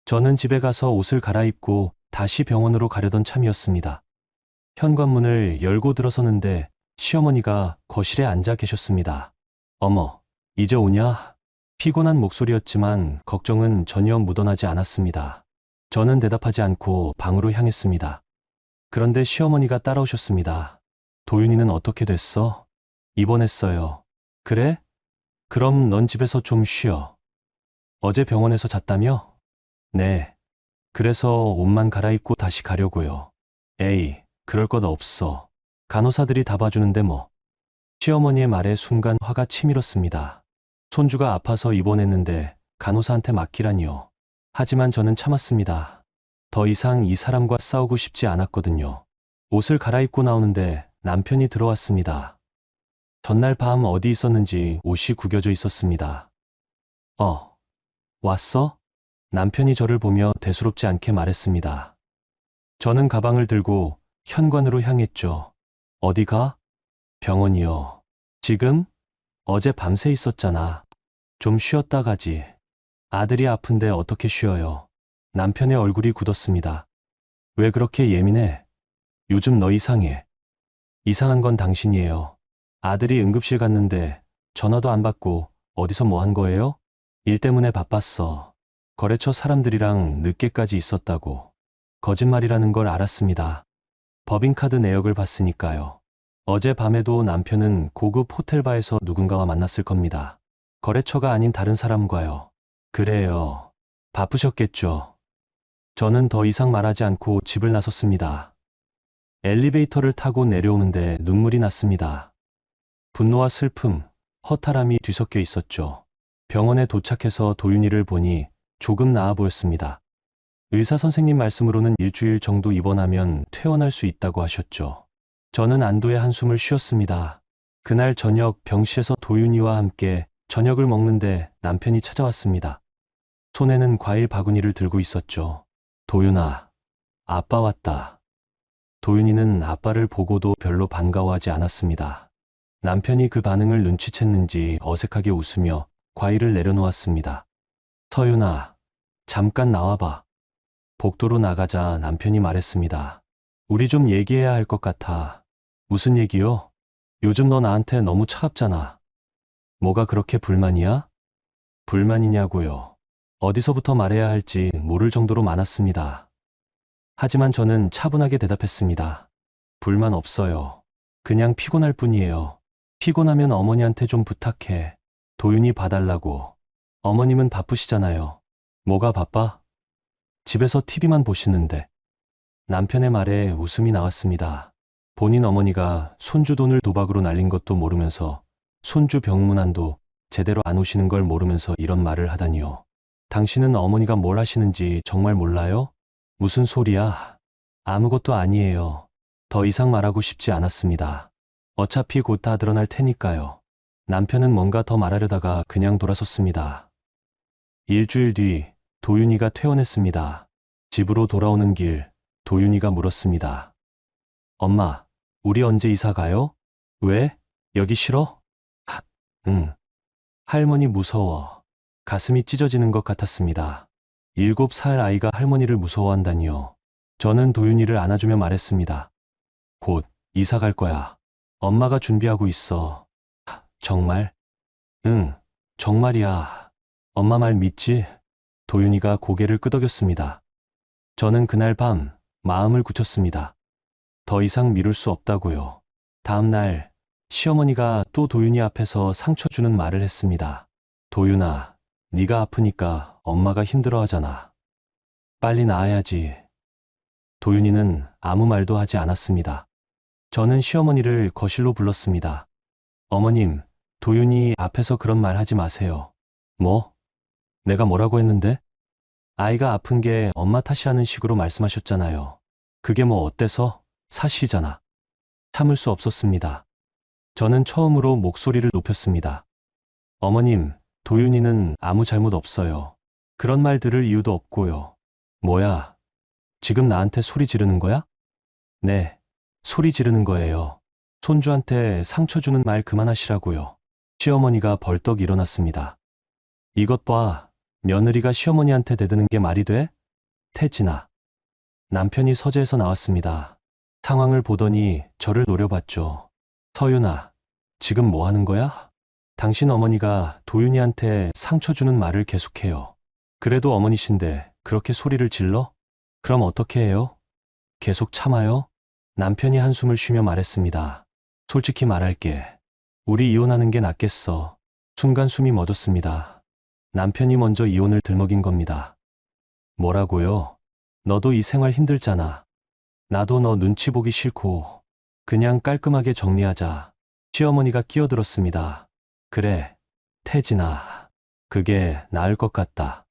저는 집에 가서 옷을 갈아입고 다시 병원으로 가려던 참이었습니다. 현관문을 열고 들어서는데 시어머니가 거실에 앉아 계셨습니다. 어머, 이제 오냐? 피곤한 목소리였지만 걱정은 전혀 묻어나지 않았습니다. 저는 대답하지 않고 방으로 향했습니다. 그런데 시어머니가 따라오셨습니다. 도윤이는 어떻게 됐어? 입원했어요. 그래? 그럼 넌 집에서 좀 쉬어. 어제 병원에서 잤다며? 네. 그래서 옷만 갈아입고 다시 가려고요. 에이, 그럴 것 없어. 간호사들이 다 봐주는데 뭐. 시어머니의 말에 순간 화가 치밀었습니다. 손주가 아파서 입원했는데 간호사한테 맡기라니요. 하지만 저는 참았습니다. 더 이상 이 사람과 싸우고 싶지 않았거든요. 옷을 갈아입고 나오는데 남편이 들어왔습니다. 전날 밤 어디 있었는지 옷이 구겨져 있었습니다. 왔어? 남편이 저를 보며 대수롭지 않게 말했습니다. 저는 가방을 들고 현관으로 향했죠. 어디가? 병원이요. 지금? 어제 밤새 있었잖아. 좀 쉬었다 가지. 아들이 아픈데 어떻게 쉬어요? 남편의 얼굴이 굳었습니다. 왜 그렇게 예민해? 요즘 너 이상해. 이상한 건 당신이에요. 아들이 응급실 갔는데 전화도 안 받고 어디서 뭐 한 거예요? 일 때문에 바빴어. 거래처 사람들이랑 늦게까지 있었다고. 거짓말이라는 걸 알았습니다. 법인카드 내역을 봤으니까요. 어제 밤에도 남편은 고급 호텔바에서 누군가와 만났을 겁니다. 거래처가 아닌 다른 사람과요. 그래요. 바쁘셨겠죠. 저는 더 이상 말하지 않고 집을 나섰습니다. 엘리베이터를 타고 내려오는데 눈물이 났습니다. 분노와 슬픔, 허탈함이 뒤섞여 있었죠. 병원에 도착해서 도윤이를 보니 조금 나아 보였습니다. 의사 선생님 말씀으로는 일주일 정도 입원하면 퇴원할 수 있다고 하셨죠. 저는 안도의 한숨을 쉬었습니다. 그날 저녁 병실에서 도윤이와 함께 저녁을 먹는데 남편이 찾아왔습니다. 손에는 과일 바구니를 들고 있었죠. 도윤아, 아빠 왔다. 도윤이는 아빠를 보고도 별로 반가워하지 않았습니다. 남편이 그 반응을 눈치챘는지 어색하게 웃으며 과일을 내려놓았습니다. 서윤아, 잠깐 나와봐. 복도로 나가자 남편이 말했습니다. 우리 좀 얘기해야 할 것 같아. 무슨 얘기요? 요즘 너 나한테 너무 차갑잖아. 뭐가 그렇게 불만이야? 불만이냐고요. 어디서부터 말해야 할지 모를 정도로 많았습니다. 하지만 저는 차분하게 대답했습니다. 불만 없어요. 그냥 피곤할 뿐이에요. 피곤하면 어머니한테 좀 부탁해. 도윤이 봐달라고. 어머님은 바쁘시잖아요. 뭐가 바빠? 집에서 TV만 보시는데. 남편의 말에 웃음이 나왔습니다. 본인 어머니가 손주 돈을 도박으로 날린 것도 모르면서 손주 병문안도 제대로 안 오시는 걸 모르면서 이런 말을 하다니요. 당신은 어머니가 뭘 하시는지 정말 몰라요? 무슨 소리야? 아무것도 아니에요. 더 이상 말하고 싶지 않았습니다. 어차피 곧 다 드러날 테니까요. 남편은 뭔가 더 말하려다가 그냥 돌아섰습니다. 일주일 뒤 도윤이가 퇴원했습니다. 집으로 돌아오는 길, 도윤이가 물었습니다. 엄마, 우리 언제 이사 가요? 왜? 여기 싫어? 응. 할머니 무서워. 가슴이 찢어지는 것 같았습니다. 7살 아이가 할머니를 무서워한다니요. 저는 도윤이를 안아주며 말했습니다. 곧 이사 갈 거야. 엄마가 준비하고 있어. 정말? 응, 정말이야. 엄마 말 믿지? 도윤이가 고개를 끄덕였습니다. 저는 그날 밤 마음을 굳혔습니다. 더 이상 미룰 수 없다고요. 다음 날 시어머니가 또 도윤이 앞에서 상처 주는 말을 했습니다. 도윤아, 네가 아프니까 엄마가 힘들어하잖아. 빨리 나아야지. 도윤이는 아무 말도 하지 않았습니다. 저는 시어머니를 거실로 불렀습니다. 어머님, 도윤이 앞에서 그런 말 하지 마세요. 뭐? 내가 뭐라고 했는데? 아이가 아픈 게 엄마 탓이라는 식으로 말씀하셨잖아요. 그게 뭐 어때서? 사실이잖아. 참을 수 없었습니다. 저는 처음으로 목소리를 높였습니다. 어머님, 도윤이는 아무 잘못 없어요. 그런 말 들을 이유도 없고요. 뭐야? 지금 나한테 소리 지르는 거야? 네, 소리 지르는 거예요. 손주한테 상처 주는 말 그만하시라고요. 시어머니가 벌떡 일어났습니다. 이것 봐, 며느리가 시어머니한테 대드는 게 말이 돼? 태진아. 남편이 서재에서 나왔습니다. 상황을 보더니 저를 노려봤죠. 서윤아, 지금 뭐 하는 거야? 당신 어머니가 도윤이한테 상처 주는 말을 계속해요. 그래도 어머니신데 그렇게 소리를 질러? 그럼 어떻게 해요? 계속 참아요? 남편이 한숨을 쉬며 말했습니다. 솔직히 말할게. 우리 이혼하는 게 낫겠어. 순간 숨이 멎었습니다. 남편이 먼저 이혼을 들먹인 겁니다. 뭐라고요? 너도 이 생활 힘들잖아. 나도 너 눈치 보기 싫고 그냥 깔끔하게 정리하자. 시어머니가 끼어들었습니다. 그래, 태진아. 그게 나을 것 같다.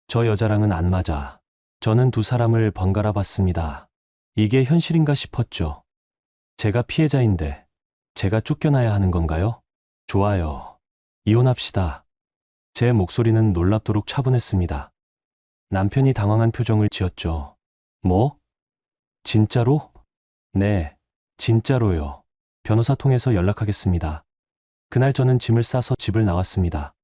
저 여자랑은 안 맞아. 저는 두 사람을 번갈아 봤습니다. 이게 현실인가 싶었죠. 제가 피해자인데 제가 쫓겨나야 하는 건가요? 좋아요. 이혼합시다. 제 목소리는 놀랍도록 차분했습니다. 남편이 당황한 표정을 지었죠. 뭐? 진짜로? 네, 진짜로요. 변호사 통해서 연락하겠습니다. 그날 저는 짐을 싸서 집을 나왔습니다.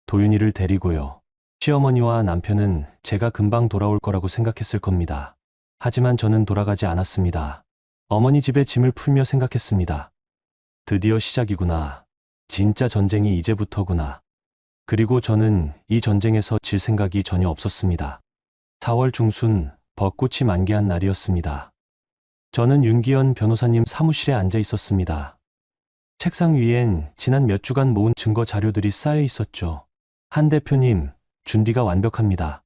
도윤이를 데리고요. 시어머니와 남편은 제가 금방 돌아올 거라고 생각했을 겁니다. 하지만 저는 돌아가지 않았습니다. 어머니 집에 짐을 풀며 생각했습니다. 드디어 시작이구나. 진짜 전쟁이 이제부터구나. 그리고 저는 이 전쟁에서 질 생각이 전혀 없었습니다. 4월 중순 벚꽃이 만개한 날이었습니다. 저는 윤기현 변호사님 사무실에 앉아 있었습니다. 책상 위엔 지난 몇 주간 모은 증거 자료들이 쌓여 있었죠. 한 대표님, 준비가 완벽합니다.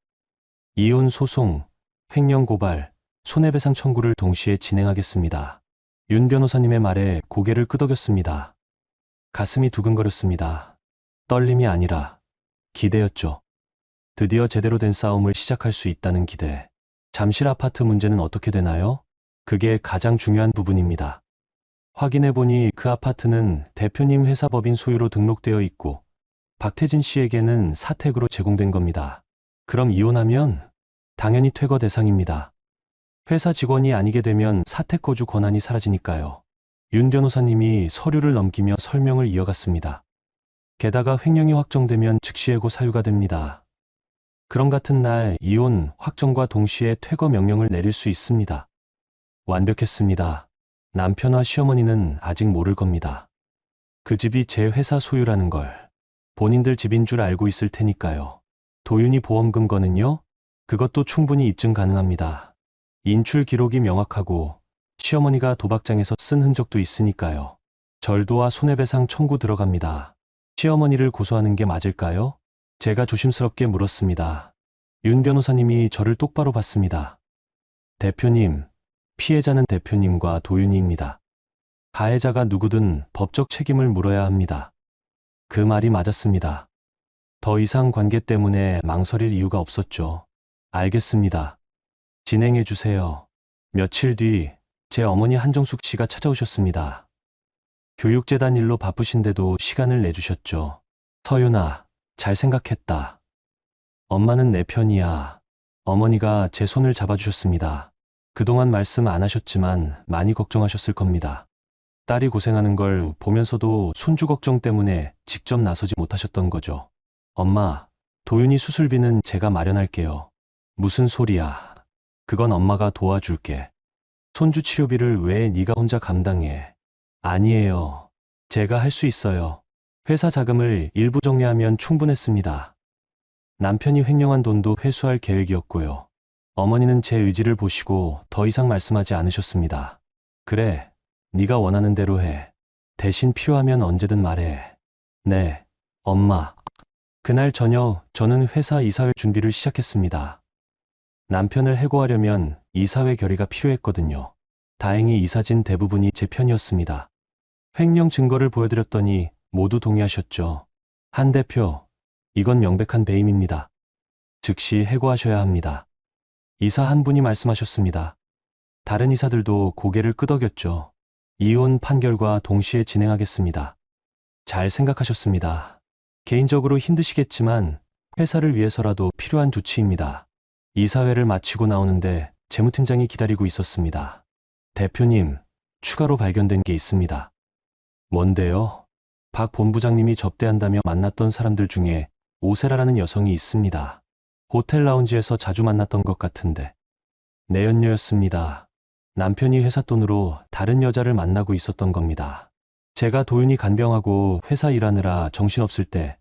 이혼 소송, 횡령 고발, 손해배상 청구를 동시에 진행하겠습니다. 윤 변호사님의 말에 고개를 끄덕였습니다. 가슴이 두근거렸습니다. 떨림이 아니라 기대였죠. 드디어 제대로 된 싸움을 시작할 수 있다는 기대. 잠실 아파트 문제는 어떻게 되나요? 그게 가장 중요한 부분입니다. 확인해보니 그 아파트는 대표님 회사 법인 소유로 등록되어 있고 박태진 씨에게는 사택으로 제공된 겁니다. 그럼 이혼하면 당연히 퇴거 대상입니다. 회사 직원이 아니게 되면 사택 거주 권한이 사라지니까요. 윤 변호사님이 서류를 넘기며 설명을 이어갔습니다. 게다가 횡령이 확정되면 즉시 해고 사유가 됩니다. 그럼 같은 날 이혼 확정과 동시에 퇴거 명령을 내릴 수 있습니다. 완벽했습니다. 남편과 시어머니는 아직 모를 겁니다. 그 집이 제 회사 소유라는 걸. 본인들 집인 줄 알고 있을 테니까요. 도윤이 보험금 거는요? 그것도 충분히 입증 가능합니다. 인출 기록이 명확하고 시어머니가 도박장에서 쓴 흔적도 있으니까요. 절도와 손해배상 청구 들어갑니다. 시어머니를 고소하는 게 맞을까요? 제가 조심스럽게 물었습니다. 윤 변호사님이 저를 똑바로 봤습니다. 대표님, 피해자는 대표님과 도윤이입니다. 가해자가 누구든 법적 책임을 물어야 합니다. 그 말이 맞았습니다. 더 이상 관계 때문에 망설일 이유가 없었죠. 알겠습니다. 진행해 주세요. 며칠 뒤 제 어머니 한정숙 씨가 찾아오셨습니다. 교육재단 일로 바쁘신데도 시간을 내주셨죠. 서윤아, 잘 생각했다. 엄마는 내 편이야. 어머니가 제 손을 잡아주셨습니다. 그동안 말씀 안 하셨지만 많이 걱정하셨을 겁니다. 딸이 고생하는 걸 보면서도 손주 걱정 때문에 직접 나서지 못하셨던 거죠. 엄마, 도윤이 수술비는 제가 마련할게요. 무슨 소리야. 그건 엄마가 도와줄게. 손주 치료비를 왜 네가 혼자 감당해? 아니에요. 제가 할 수 있어요. 회사 자금을 일부 정리하면 충분했습니다. 남편이 횡령한 돈도 회수할 계획이었고요. 어머니는 제 의지를 보시고 더 이상 말씀하지 않으셨습니다. 그래, 네가 원하는 대로 해. 대신 필요하면 언제든 말해. 네, 엄마. 그날 저녁 저는 회사 이사회 준비를 시작했습니다. 남편을 해고하려면 이사회 결의가 필요했거든요. 다행히 이사진 대부분이 제 편이었습니다. 횡령 증거를 보여드렸더니 모두 동의하셨죠. 한 대표, 이건 명백한 배임입니다. 즉시 해고하셔야 합니다. 이사 한 분이 말씀하셨습니다. 다른 이사들도 고개를 끄덕였죠. 이혼 판결과 동시에 진행하겠습니다. 잘 생각하셨습니다. 개인적으로 힘드시겠지만 회사를 위해서라도 필요한 조치입니다. 이사회를 마치고 나오는데 재무팀장이 기다리고 있었습니다. 대표님, 추가로 발견된 게 있습니다. 뭔데요? 박 본부장님이 접대한다며 만났던 사람들 중에 오세라라는 여성이 있습니다. 호텔 라운지에서 자주 만났던 것 같은데. 내연녀였습니다. 남편이 회사 돈으로 다른 여자를 만나고 있었던 겁니다. 제가 도윤이 간병하고 회사 일하느라 정신없을 때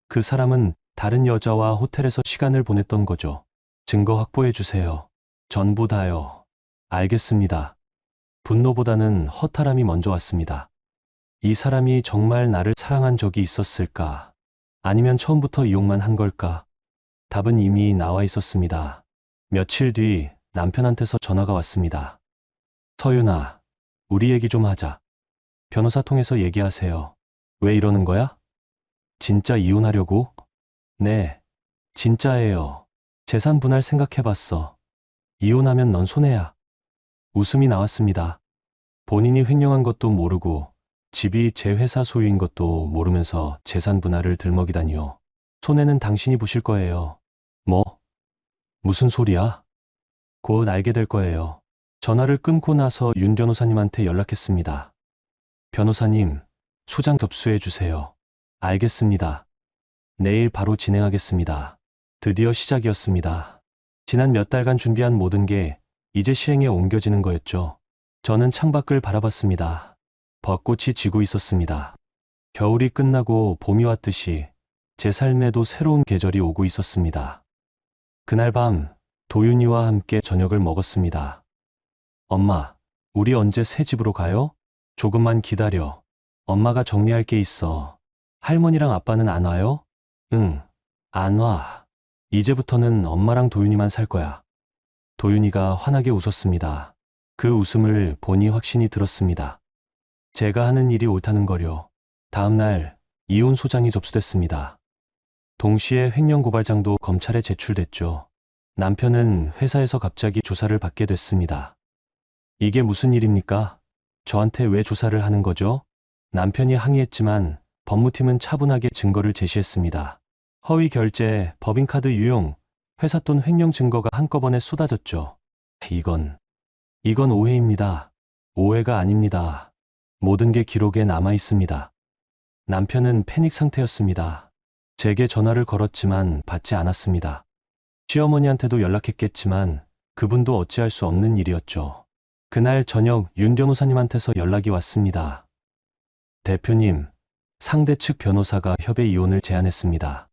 그 사람은 다른 여자와 호텔에서 시간을 보냈던 거죠. 증거 확보해 주세요. 전부 다요. 알겠습니다. 분노보다는 허탈함이 먼저 왔습니다. 이 사람이 정말 나를 사랑한 적이 있었을까? 아니면 처음부터 이용만 한 걸까? 답은 이미 나와 있었습니다. 며칠 뒤 남편한테서 전화가 왔습니다. 서윤아, 우리 얘기 좀 하자. 변호사 통해서 얘기하세요. 왜 이러는 거야? 진짜 이혼하려고? 네, 진짜예요. 재산 분할 생각해봤어. 이혼하면 넌 손해야. 웃음이 나왔습니다. 본인이 횡령한 것도 모르고 집이 제 회사 소유인 것도 모르면서 재산 분할을 들먹이다니요. 손해는 당신이 보실 거예요. 뭐? 무슨 소리야? 곧 알게 될 거예요. 전화를 끊고 나서 윤 변호사님한테 연락했습니다. 변호사님, 소장 접수해 주세요. 알겠습니다. 내일 바로 진행하겠습니다. 드디어 시작이었습니다. 지난 몇 달간 준비한 모든 게 이제 시행에 옮겨지는 거였죠. 저는 창밖을 바라봤습니다. 벚꽃이 지고 있었습니다. 겨울이 끝나고 봄이 왔듯이 제 삶에도 새로운 계절이 오고 있었습니다. 그날 밤 도윤이와 함께 저녁을 먹었습니다. 엄마, 우리 언제 새 집으로 가요? 조금만 기다려. 엄마가 정리할 게 있어. 할머니랑 아빠는 안 와요? 응, 안 와. 이제부터는 엄마랑 도윤이만 살 거야. 도윤이가 환하게 웃었습니다. 그 웃음을 보니 확신이 들었습니다. 제가 하는 일이 옳다는 거요. 다음 날 이혼 소장이 접수됐습니다. 동시에 횡령 고발장도 검찰에 제출됐죠. 남편은 회사에서 갑자기 조사를 받게 됐습니다. 이게 무슨 일입니까? 저한테 왜 조사를 하는 거죠? 남편이 항의했지만 법무팀은 차분하게 증거를 제시했습니다. 허위 결제, 법인카드 유용, 회사 돈 횡령 증거가 한꺼번에 쏟아졌죠. 이건 오해입니다. 오해가 아닙니다. 모든 게 기록에 남아 있습니다. 남편은 패닉 상태였습니다. 제게 전화를 걸었지만 받지 않았습니다. 시어머니한테도 연락했겠지만 그분도 어찌할 수 없는 일이었죠. 그날 저녁 윤 변호사님한테서 연락이 왔습니다. 대표님, 상대 측 변호사가 협의 이혼을 제안했습니다.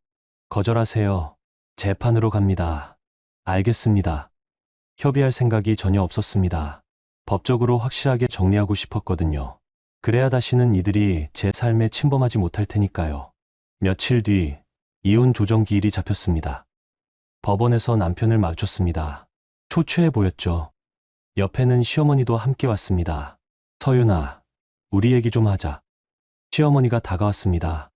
거절하세요. 재판으로 갑니다. 알겠습니다. 협의할 생각이 전혀 없었습니다. 법적으로 확실하게 정리하고 싶었거든요. 그래야 다시는 이들이 제 삶에 침범하지 못할 테니까요. 며칠 뒤 이혼 조정 기일이 잡혔습니다. 법원에서 남편을 마주쳤습니다. 초췌해 보였죠. 옆에는 시어머니도 함께 왔습니다. 서윤아, 우리 얘기 좀 하자. 시어머니가 다가왔습니다.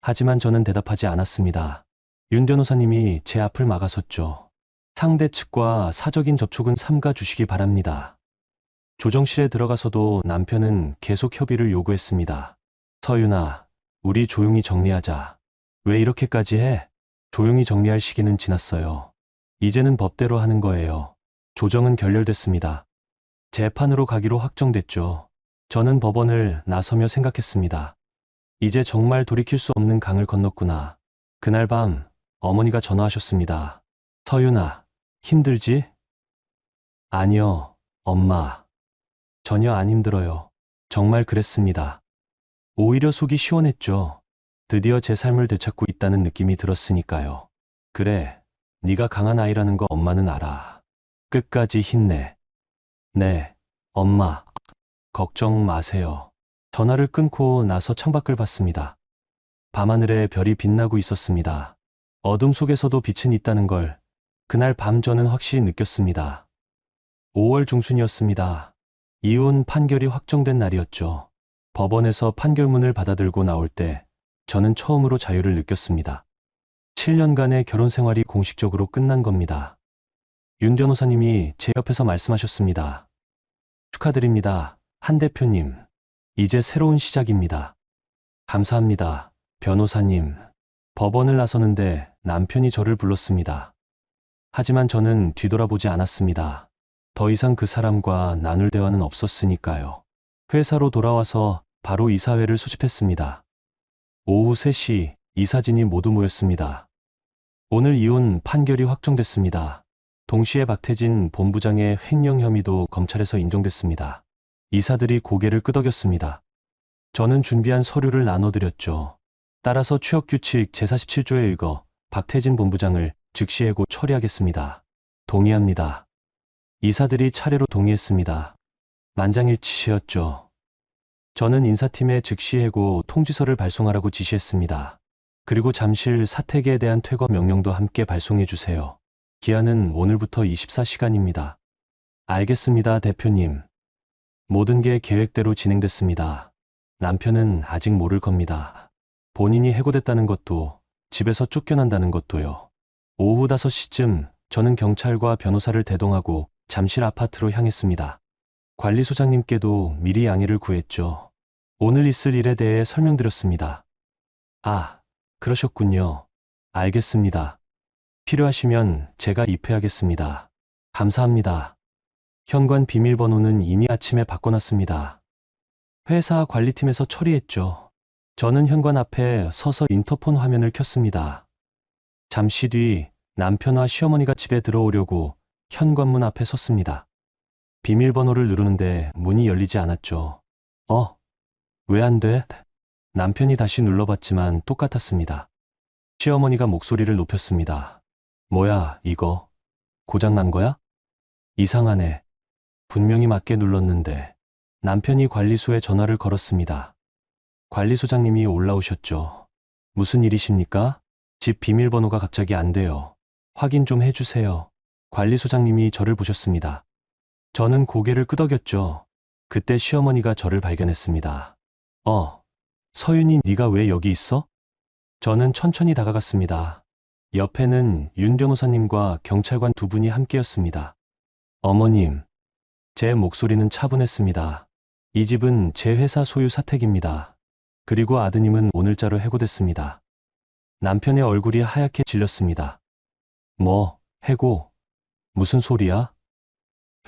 하지만 저는 대답하지 않았습니다. 윤 변호사님이 제 앞을 막아섰죠. 상대 측과 사적인 접촉은 삼가 주시기 바랍니다. 조정실에 들어가서도 남편은 계속 협의를 요구했습니다. 서윤아, 우리 조용히 정리하자. 왜 이렇게까지 해? 조용히 정리할 시기는 지났어요. 이제는 법대로 하는 거예요. 조정은 결렬됐습니다. 재판으로 가기로 확정됐죠. 저는 법원을 나서며 생각했습니다. 이제 정말 돌이킬 수 없는 강을 건넜구나. 그날 밤 어머니가 전화하셨습니다. 서윤아, 힘들지? 아니요, 엄마. 전혀 안 힘들어요. 정말 그랬습니다. 오히려 속이 시원했죠. 드디어 제 삶을 되찾고 있다는 느낌이 들었으니까요. 그래, 네가 강한 아이라는 거 엄마는 알아. 끝까지 힘내. 네, 엄마. 걱정 마세요. 전화를 끊고 나서 창밖을 봤습니다. 밤하늘에 별이 빛나고 있었습니다. 어둠 속에서도 빛은 있다는 걸 그날 밤 저는 확실히 느꼈습니다. 5월 중순이었습니다. 이혼 판결이 확정된 날이었죠. 법원에서 판결문을 받아들고 나올 때 저는 처음으로 자유를 느꼈습니다. 7년간의 결혼 생활이 공식적으로 끝난 겁니다. 윤 변호사님이 제 옆에서 말씀하셨습니다. 축하드립니다, 한 대표님. 이제 새로운 시작입니다. 감사합니다, 변호사님. 법원을 나서는데 남편이 저를 불렀습니다. 하지만 저는 뒤돌아보지 않았습니다. 더 이상 그 사람과 나눌 대화는 없었으니까요. 회사로 돌아와서 바로 이사회를 소집했습니다. 오후 3시 이사진이 모두 모였습니다. 오늘 이혼 판결이 확정됐습니다. 동시에 박태진 본부장의 횡령 혐의도 검찰에서 인정됐습니다. 이사들이 고개를 끄덕였습니다. 저는 준비한 서류를 나눠드렸죠. 따라서 취업규칙 제47조에 의거 박태진 본부장을 즉시 해고 처리하겠습니다. 동의합니다. 이사들이 차례로 동의했습니다. 만장일치였죠. 저는 인사팀에 즉시 해고 통지서를 발송하라고 지시했습니다. 그리고 잠실 사택에 대한 퇴거 명령도 함께 발송해 주세요. 기한은 오늘부터 24시간입니다. 알겠습니다, 대표님. 모든 게 계획대로 진행됐습니다. 남편은 아직 모를 겁니다. 본인이 해고됐다는 것도, 집에서 쫓겨난다는 것도요. 오후 5시쯤 저는 경찰과 변호사를 대동하고 잠실 아파트로 향했습니다. 관리소장님께도 미리 양해를 구했죠. 오늘 있을 일에 대해 설명드렸습니다. 아, 그러셨군요. 알겠습니다. 필요하시면 제가 입회하겠습니다. 감사합니다. 현관 비밀번호는 이미 아침에 바꿔놨습니다. 회사 관리팀에서 처리했죠. 저는 현관 앞에 서서 인터폰 화면을 켰습니다. 잠시 뒤 남편과 시어머니가 집에 들어오려고 현관문 앞에 섰습니다. 비밀번호를 누르는데 문이 열리지 않았죠. 왜 안 돼? 남편이 다시 눌러봤지만 똑같았습니다. 시어머니가 목소리를 높였습니다. 뭐야, 이거? 고장난 거야? 이상하네. 분명히 맞게 눌렀는데. 남편이 관리소에 전화를 걸었습니다. 관리소장님이 올라오셨죠. 무슨 일이십니까? 집 비밀번호가 갑자기 안 돼요. 확인 좀 해주세요. 관리소장님이 저를 보셨습니다. 저는 고개를 끄덕였죠. 그때 시어머니가 저를 발견했습니다. 서윤이 네가 왜 여기 있어? 저는 천천히 다가갔습니다. 옆에는 윤 변호사님과 경찰관 두 분이 함께였습니다. 어머님, 제 목소리는 차분했습니다. 이 집은 제 회사 소유 사택입니다. 그리고 아드님은 오늘자로 해고됐습니다. 남편의 얼굴이 하얗게 질렸습니다. 뭐, 해고? 무슨 소리야?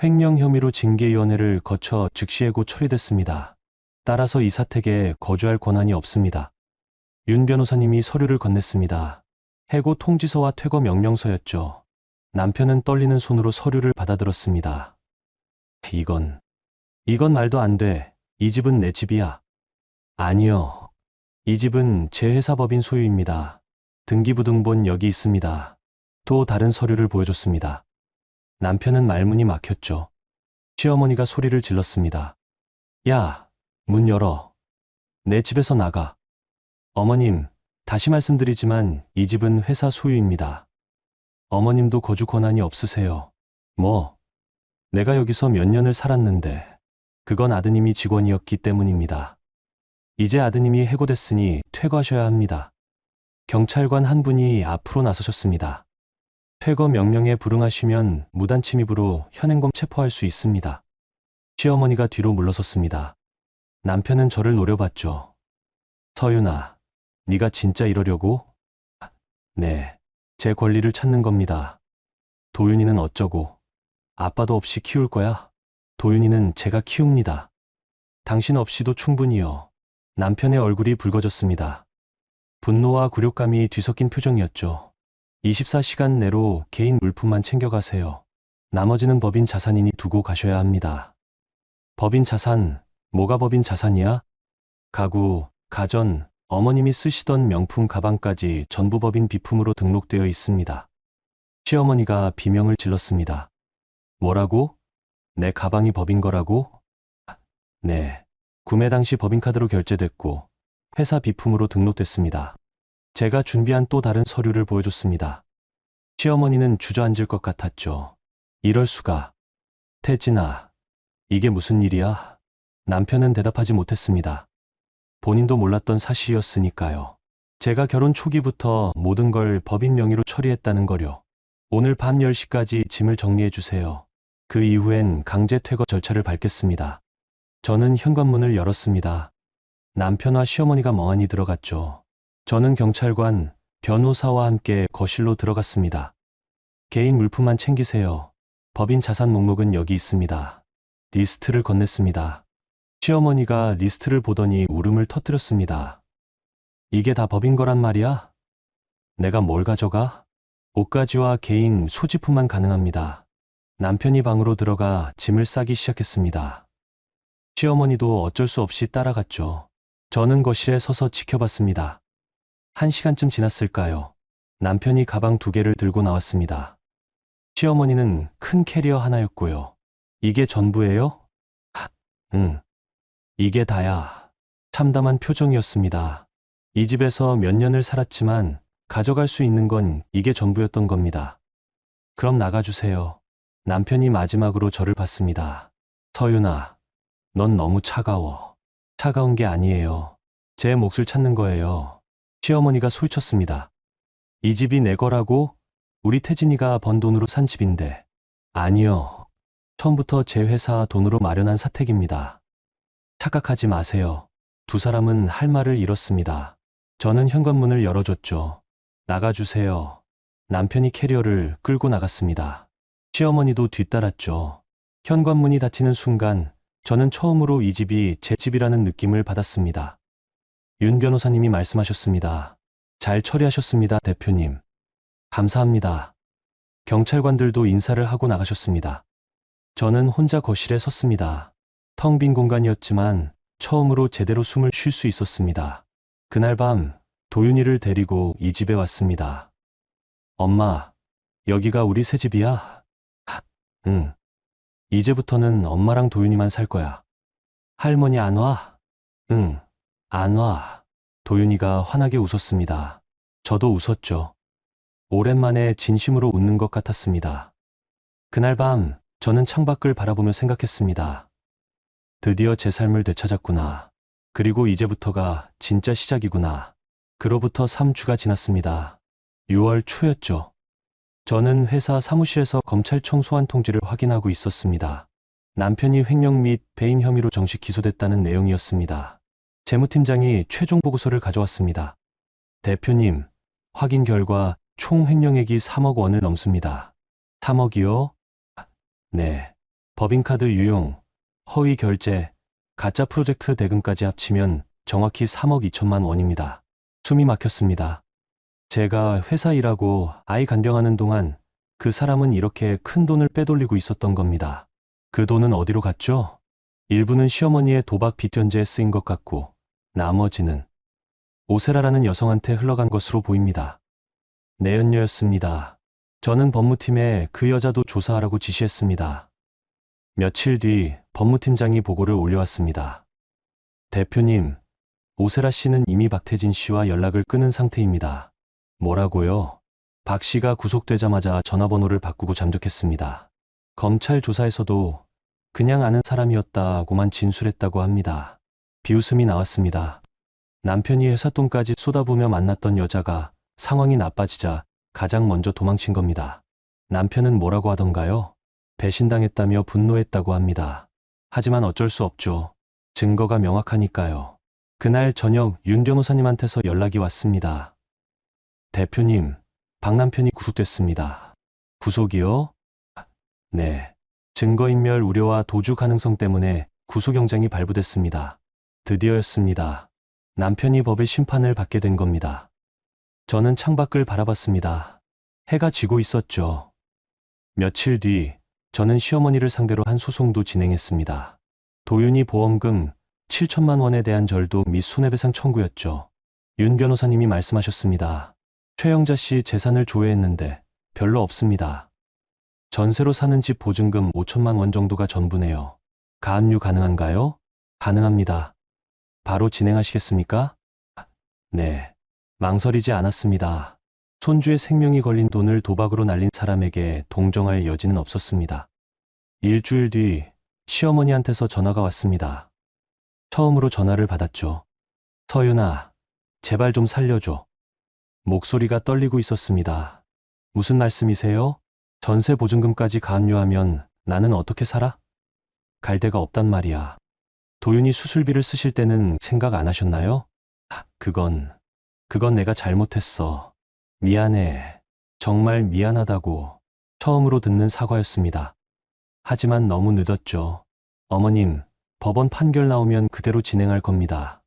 횡령 혐의로 징계위원회를 거쳐 즉시 해고 처리됐습니다. 따라서 이 사택에 거주할 권한이 없습니다. 윤 변호사님이 서류를 건넸습니다. 해고 통지서와 퇴거 명령서였죠. 남편은 떨리는 손으로 서류를 받아들었습니다. 이건 말도 안 돼. 이 집은 내 집이야. 아니요. 이 집은 제 회사 법인 소유입니다. 등기부등본 여기 있습니다. 또 다른 서류를 보여줬습니다. 남편은 말문이 막혔죠. 시어머니가 소리를 질렀습니다. 야, 문 열어. 내 집에서 나가. 어머님, 다시 말씀드리지만 이 집은 회사 소유입니다. 어머님도 거주 권한이 없으세요. 뭐? 내가 여기서 몇 년을 살았는데 그건 아드님이 직원이었기 때문입니다. 이제 아드님이 해고됐으니 퇴거하셔야 합니다. 경찰관 한 분이 앞으로 나서셨습니다. 퇴거 명령에 불응하시면 무단 침입으로 현행범 체포할 수 있습니다. 시어머니가 뒤로 물러섰습니다. 남편은 저를 노려봤죠. 서윤아, 네가 진짜 이러려고? 네. 제 권리를 찾는 겁니다. 도윤이는 어쩌고? 아빠도 없이 키울 거야? 도윤이는 제가 키웁니다. 당신 없이도 충분히요. 남편의 얼굴이 붉어졌습니다. 분노와 굴욕감이 뒤섞인 표정이었죠. 24시간 내로 개인 물품만 챙겨가세요. 나머지는 법인 자산인이 두고 가셔야 합니다. 법인 자산, 뭐가 법인 자산이야? 가구, 가전, 어머님이 쓰시던 명품 가방까지 전부 법인 비품으로 등록되어 있습니다. 시어머니가 비명을 질렀습니다. 뭐라고? 내 가방이 법인 거라고? 네. 구매 당시 법인카드로 결제됐고 회사 비품으로 등록됐습니다. 제가 준비한 또 다른 서류를 보여줬습니다. 시어머니는 주저앉을 것 같았죠. 이럴 수가. 태진아, 이게 무슨 일이야? 남편은 대답하지 못했습니다. 본인도 몰랐던 사실이었으니까요. 제가 결혼 초기부터 모든 걸 법인 명의로 처리했다는 거요. 오늘 밤 10시까지 짐을 정리해 주세요. 그 이후엔 강제 퇴거 절차를 밟겠습니다. 저는 현관문을 열었습니다. 남편과 시어머니가 멍하니 들어갔죠. 저는 경찰관, 변호사와 함께 거실로 들어갔습니다. 개인 물품만 챙기세요. 법인 자산 목록은 여기 있습니다. 리스트를 건넸습니다. 시어머니가 리스트를 보더니 울음을 터뜨렸습니다. 이게 다 법인 거란 말이야? 내가 뭘 가져가? 옷가지와 개인 소지품만 가능합니다. 남편이 방으로 들어가 짐을 싸기 시작했습니다. 시어머니도 어쩔 수 없이 따라갔죠. 저는 거실에 서서 지켜봤습니다. 1시간쯤 지났을까요? 남편이 가방 2개를 들고 나왔습니다. 시어머니는 큰 캐리어 하나였고요. 이게 전부예요? 응. 이게 다야. 참담한 표정이었습니다. 이 집에서 몇 년을 살았지만 가져갈 수 있는 건 이게 전부였던 겁니다. 그럼 나가주세요. 남편이 마지막으로 저를 봤습니다. 서윤아, 넌 너무 차가워. 차가운 게 아니에요. 제 몫을 찾는 거예요. 시어머니가 소리쳤습니다. 이 집이 내 거라고? 우리 태진이가 번 돈으로 산 집인데. 아니요. 처음부터 제 회사 돈으로 마련한 사택입니다. 착각하지 마세요. 두 사람은 할 말을 잃었습니다. 저는 현관문을 열어줬죠. 나가주세요. 남편이 캐리어를 끌고 나갔습니다. 시어머니도 뒤따랐죠. 현관문이 닫히는 순간 저는 처음으로 이 집이 제 집이라는 느낌을 받았습니다. 윤 변호사님이 말씀하셨습니다. 잘 처리하셨습니다, 대표님. 감사합니다. 경찰관들도 인사를 하고 나가셨습니다. 저는 혼자 거실에 섰습니다. 텅 빈 공간이었지만 처음으로 제대로 숨을 쉴 수 있었습니다. 그날 밤 도윤이를 데리고 이 집에 왔습니다. 엄마, 여기가 우리 새 집이야? 응. 이제부터는 엄마랑 도윤이만 살 거야. 할머니 안 와? 응, 안 와. 도윤이가 환하게 웃었습니다. 저도 웃었죠. 오랜만에 진심으로 웃는 것 같았습니다. 그날 밤 저는 창밖을 바라보며 생각했습니다. 드디어 제 삶을 되찾았구나. 그리고 이제부터가 진짜 시작이구나. 그로부터 3주가 지났습니다. 6월 초였죠. 저는 회사 사무실에서 검찰청 소환 통지를 확인하고 있었습니다. 남편이 횡령 및 배임 혐의로 정식 기소됐다는 내용이었습니다. 재무팀장이 최종 보고서를 가져왔습니다. 대표님, 확인 결과 총 횡령액이 3억 원을 넘습니다. 3억이요? 네. 법인카드 유용, 허위 결제, 가짜 프로젝트 대금까지 합치면 정확히 3억 2천만 원입니다. 숨이 막혔습니다. 제가 회사 일하고 아이 간병하는 동안 그 사람은 이렇게 큰 돈을 빼돌리고 있었던 겁니다. 그 돈은 어디로 갔죠? 일부는 시어머니의 도박 빚연재에 쓰인 것 같고 나머지는 오세라라는 여성한테 흘러간 것으로 보입니다. 내연녀였습니다. 저는 법무팀에 그 여자도 조사하라고 지시했습니다. 며칠 뒤 법무팀장이 보고를 올려왔습니다. 대표님, 오세라 씨는 이미 박태진 씨와 연락을 끊은 상태입니다. 뭐라고요? 박 씨가 구속되자마자 전화번호를 바꾸고 잠적했습니다. 검찰 조사에서도 그냥 아는 사람이었다고만 진술했다고 합니다. 비웃음이 나왔습니다. 남편이 회사 돈까지 쏟아부으며 만났던 여자가 상황이 나빠지자 가장 먼저 도망친 겁니다. 남편은 뭐라고 하던가요? 배신당했다며 분노했다고 합니다. 하지만 어쩔 수 없죠. 증거가 명확하니까요. 그날 저녁 윤 변호사님한테서 연락이 왔습니다. 대표님, 박 남편이 구속됐습니다. 구속이요? 네. 증거인멸 우려와 도주 가능성 때문에 구속영장이 발부됐습니다. 드디어였습니다. 남편이 법의 심판을 받게 된 겁니다. 저는 창밖을 바라봤습니다. 해가 지고 있었죠. 며칠 뒤 저는 시어머니를 상대로 한 소송도 진행했습니다. 도윤이 보험금 7천만 원에 대한 절도 및 손해배상 청구였죠. 윤 변호사님이 말씀하셨습니다. 최영자 씨 재산을 조회했는데 별로 없습니다. 전세로 사는 집 보증금 5천만 원 정도가 전부네요. 가압류 가능한가요? 가능합니다. 바로 진행하시겠습니까? 네. 망설이지 않았습니다. 손주의 생명이 걸린 돈을 도박으로 날린 사람에게 동정할 여지는 없었습니다. 일주일 뒤 시어머니한테서 전화가 왔습니다. 처음으로 전화를 받았죠. 서윤아, 제발 좀 살려줘. 목소리가 떨리고 있었습니다. 무슨 말씀이세요? 전세 보증금까지 가압류하면 나는 어떻게 살아? 갈 데가 없단 말이야. 도윤이 수술비를 쓰실 때는 생각 안 하셨나요? 그건 내가 잘못했어. 미안해. 정말 미안하다고. 처음으로 듣는 사과였습니다. 하지만 너무 늦었죠. 어머님, 법원 판결 나오면 그대로 진행할 겁니다.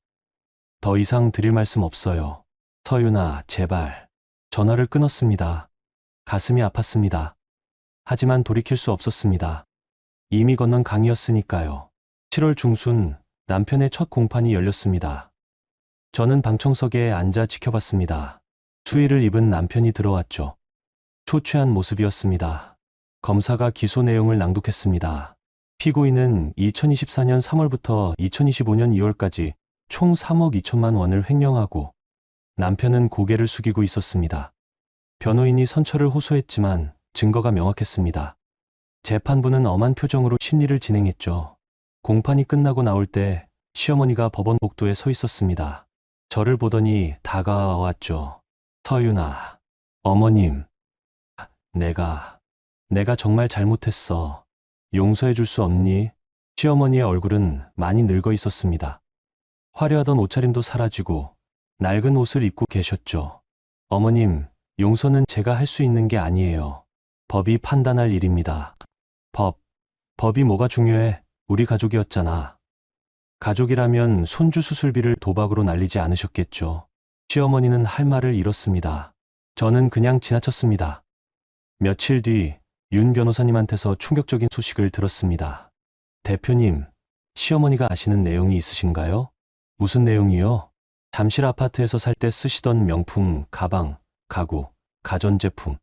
더 이상 드릴 말씀 없어요. 서윤아, 제발. 전화를 끊었습니다. 가슴이 아팠습니다. 하지만 돌이킬 수 없었습니다. 이미 건넌 강이었으니까요. 7월 중순 남편의 첫 공판이 열렸습니다. 저는 방청석에 앉아 지켜봤습니다. 수의를 입은 남편이 들어왔죠. 초췌한 모습이었습니다. 검사가 기소 내용을 낭독했습니다. 피고인은 2024년 3월부터 2025년 2월까지 총 3억 2천만 원을 횡령하고 남편은 고개를 숙이고 있었습니다. 변호인이 선처를 호소했지만 증거가 명확했습니다. 재판부는 엄한 표정으로 심리를 진행했죠. 공판이 끝나고 나올 때 시어머니가 법원 복도에 서 있었습니다. 저를 보더니 다가왔죠. 서윤아, 어머님, 내가 정말 잘못했어. 용서해 줄 수 없니? 시어머니의 얼굴은 많이 늙어 있었습니다. 화려하던 옷차림도 사라지고 낡은 옷을 입고 계셨죠. 어머님, 용서는 제가 할 수 있는 게 아니에요. 법이 판단할 일입니다. 법이 뭐가 중요해? 우리 가족이었잖아. 가족이라면 손주 수술비를 도박으로 날리지 않으셨겠죠. 시어머니는 할 말을 잃었습니다. 저는 그냥 지나쳤습니다. 며칠 뒤 윤 변호사님한테서 충격적인 소식을 들었습니다. 대표님, 시어머니가 아시는 내용이 있으신가요? 무슨 내용이요? 잠실 아파트에서 살 때 쓰시던 명품, 가방, 가구, 가전제품.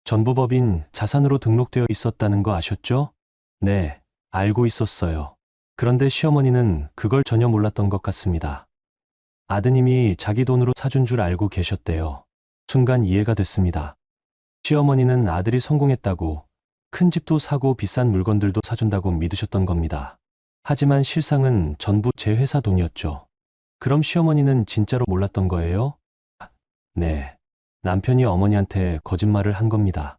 전부 법인 자산으로 등록되어 있었다는 거 아셨죠? 네, 알고 있었어요. 그런데 시어머니는 그걸 전혀 몰랐던 것 같습니다. 아드님이 자기 돈으로 사준 줄 알고 계셨대요. 순간 이해가 됐습니다. 시어머니는 아들이 성공했다고 큰 집도 사고 비싼 물건들도 사준다고 믿으셨던 겁니다. 하지만 실상은 전부 제 회사 돈이었죠. 그럼 시어머니는 진짜로 몰랐던 거예요? 네. 남편이 어머니한테 거짓말을 한 겁니다.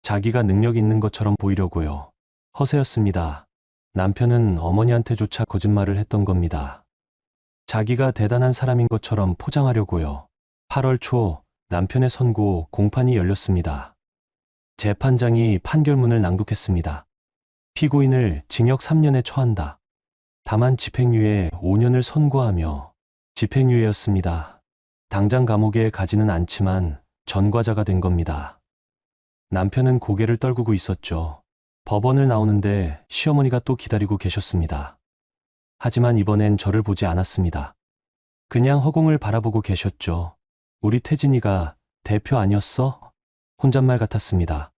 자기가 능력 있는 것처럼 보이려고요. 허세였습니다. 남편은 어머니한테조차 거짓말을 했던 겁니다. 자기가 대단한 사람인 것처럼 포장하려고요. 8월 초 남편의 선고 공판이 열렸습니다. 재판장이 판결문을 낭독했습니다. 피고인을 징역 3년에 처한다. 다만 집행유예 5년을 선고하며 집행유예였습니다. 당장 감옥에 가지는 않지만 전과자가 된 겁니다. 남편은 고개를 떨구고 있었죠. 법원을 나오는데 시어머니가 또 기다리고 계셨습니다. 하지만 이번엔 저를 보지 않았습니다. 그냥 허공을 바라보고 계셨죠. 우리 태진이가 대표 아니었어? 혼잣말 같았습니다.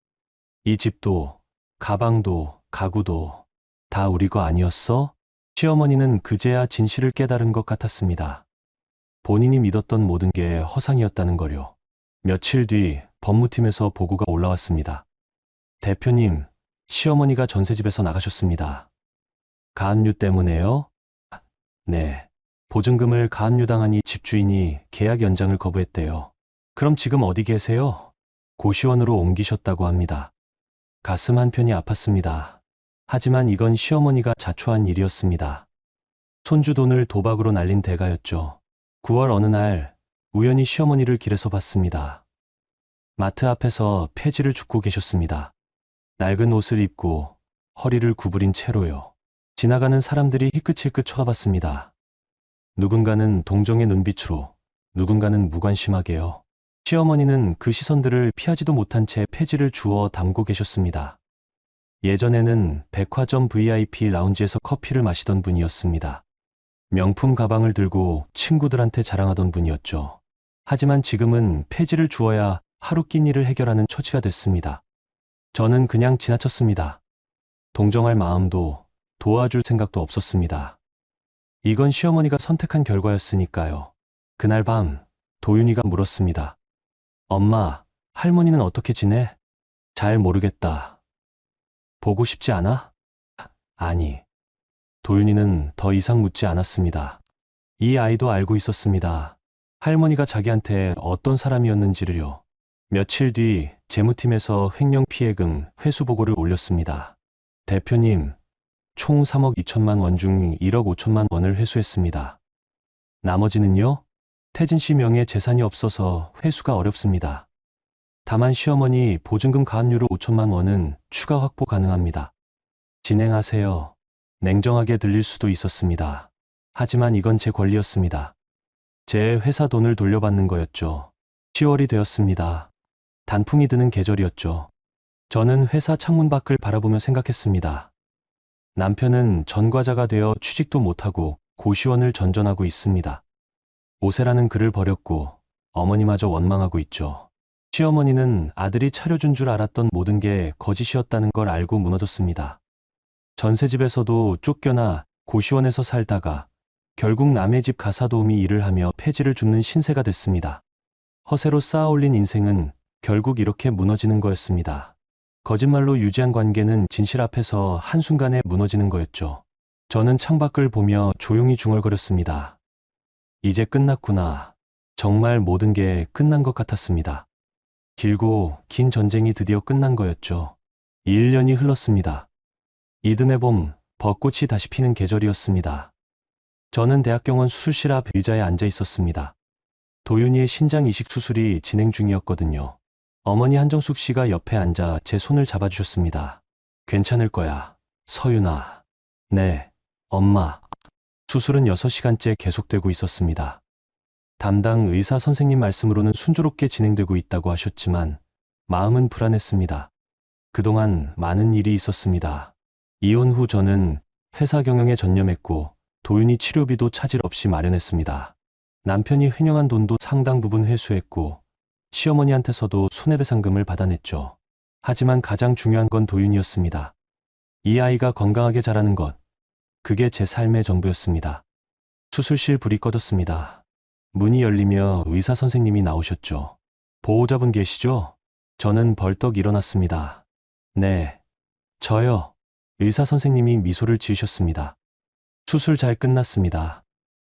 이 집도, 가방도, 가구도 다 우리 거 아니었어? 시어머니는 그제야 진실을 깨달은 것 같았습니다. 본인이 믿었던 모든 게 허상이었다는 거요. 며칠 뒤 법무팀에서 보고가 올라왔습니다. 대표님, 시어머니가 전세집에서 나가셨습니다. 가압류 때문에요? 네. 보증금을 가압류당하니 집주인이 계약 연장을 거부했대요. 그럼 지금 어디 계세요? 고시원으로 옮기셨다고 합니다. 가슴 한편이 아팠습니다. 하지만 이건 시어머니가 자초한 일이었습니다. 손주 돈을 도박으로 날린 대가였죠. 9월 어느 날 우연히 시어머니를 길에서 봤습니다. 마트 앞에서 폐지를 줍고 계셨습니다. 낡은 옷을 입고 허리를 구부린 채로요. 지나가는 사람들이 희끗희끗 쳐다봤습니다. 누군가는 동정의 눈빛으로, 누군가는 무관심하게요. 시어머니는 그 시선들을 피하지도 못한 채 폐지를 주워 담고 계셨습니다. 예전에는 백화점 VIP 라운지에서 커피를 마시던 분이었습니다. 명품 가방을 들고 친구들한테 자랑하던 분이었죠. 하지만 지금은 폐지를 주어야 하루 끼 일을 해결하는 처지가 됐습니다. 저는 그냥 지나쳤습니다. 동정할 마음도 도와줄 생각도 없었습니다. 이건 시어머니가 선택한 결과였으니까요. 그날 밤 도윤이가 물었습니다. 엄마, 할머니는 어떻게 지내? 잘 모르겠다. 보고 싶지 않아? 아니. 도윤이는 더 이상 묻지 않았습니다. 이 아이도 알고 있었습니다. 할머니가 자기한테 어떤 사람이었는지를요. 며칠 뒤 재무팀에서 횡령 피해금 회수 보고를 올렸습니다. 대표님, 총 3억 2천만 원 중 1억 5천만 원을 회수했습니다. 나머지는요? 태진 씨 명의 재산이 없어서 회수가 어렵습니다. 다만 시어머니 보증금 가압류로 5천만 원은 추가 확보 가능합니다. 진행하세요. 냉정하게 들릴 수도 있었습니다. 하지만 이건 제 권리였습니다. 제 회사 돈을 돌려받는 거였죠. 10월이 되었습니다. 단풍이 드는 계절이었죠. 저는 회사 창문 밖을 바라보며 생각했습니다. 남편은 전과자가 되어 취직도 못하고 고시원을 전전하고 있습니다. 오세라는 그를 버렸고 어머니마저 원망하고 있죠. 시어머니는 아들이 차려준 줄 알았던 모든 게 거짓이었다는 걸 알고 무너졌습니다. 전세집에서도 쫓겨나 고시원에서 살다가 결국 남의 집 가사도우미 일을 하며 폐지를 줍는 신세가 됐습니다. 허세로 쌓아올린 인생은 결국 이렇게 무너지는 거였습니다. 거짓말로 유지한 관계는 진실 앞에서 한순간에 무너지는 거였죠. 저는 창밖을 보며 조용히 중얼거렸습니다. 이제 끝났구나. 정말 모든 게 끝난 것 같았습니다. 길고 긴 전쟁이 드디어 끝난 거였죠. 1년이 흘렀습니다. 이듬해 봄, 벚꽃이 다시 피는 계절이었습니다. 저는 대학병원 수술실 앞 의자에 앉아 있었습니다. 도윤이의 신장 이식 수술이 진행 중이었거든요. 어머니 한정숙 씨가 옆에 앉아 제 손을 잡아주셨습니다. 괜찮을 거야, 서윤아. 네, 엄마. 수술은 6시간째 계속되고 있었습니다. 담당 의사 선생님 말씀으로는 순조롭게 진행되고 있다고 하셨지만 마음은 불안했습니다. 그동안 많은 일이 있었습니다. 이혼 후 저는 회사 경영에 전념했고 도윤이 치료비도 차질 없이 마련했습니다. 남편이 횡령한 돈도 상당 부분 회수했고 시어머니한테서도 손해배상금을 받아냈죠. 하지만 가장 중요한 건 도윤이었습니다. 이 아이가 건강하게 자라는 것, 그게 제 삶의 전부였습니다. 수술실 불이 꺼졌습니다. 문이 열리며 의사 선생님이 나오셨죠. 보호자분 계시죠? 저는 벌떡 일어났습니다. 네, 저요. 의사 선생님이 미소를 지으셨습니다. 수술 잘 끝났습니다.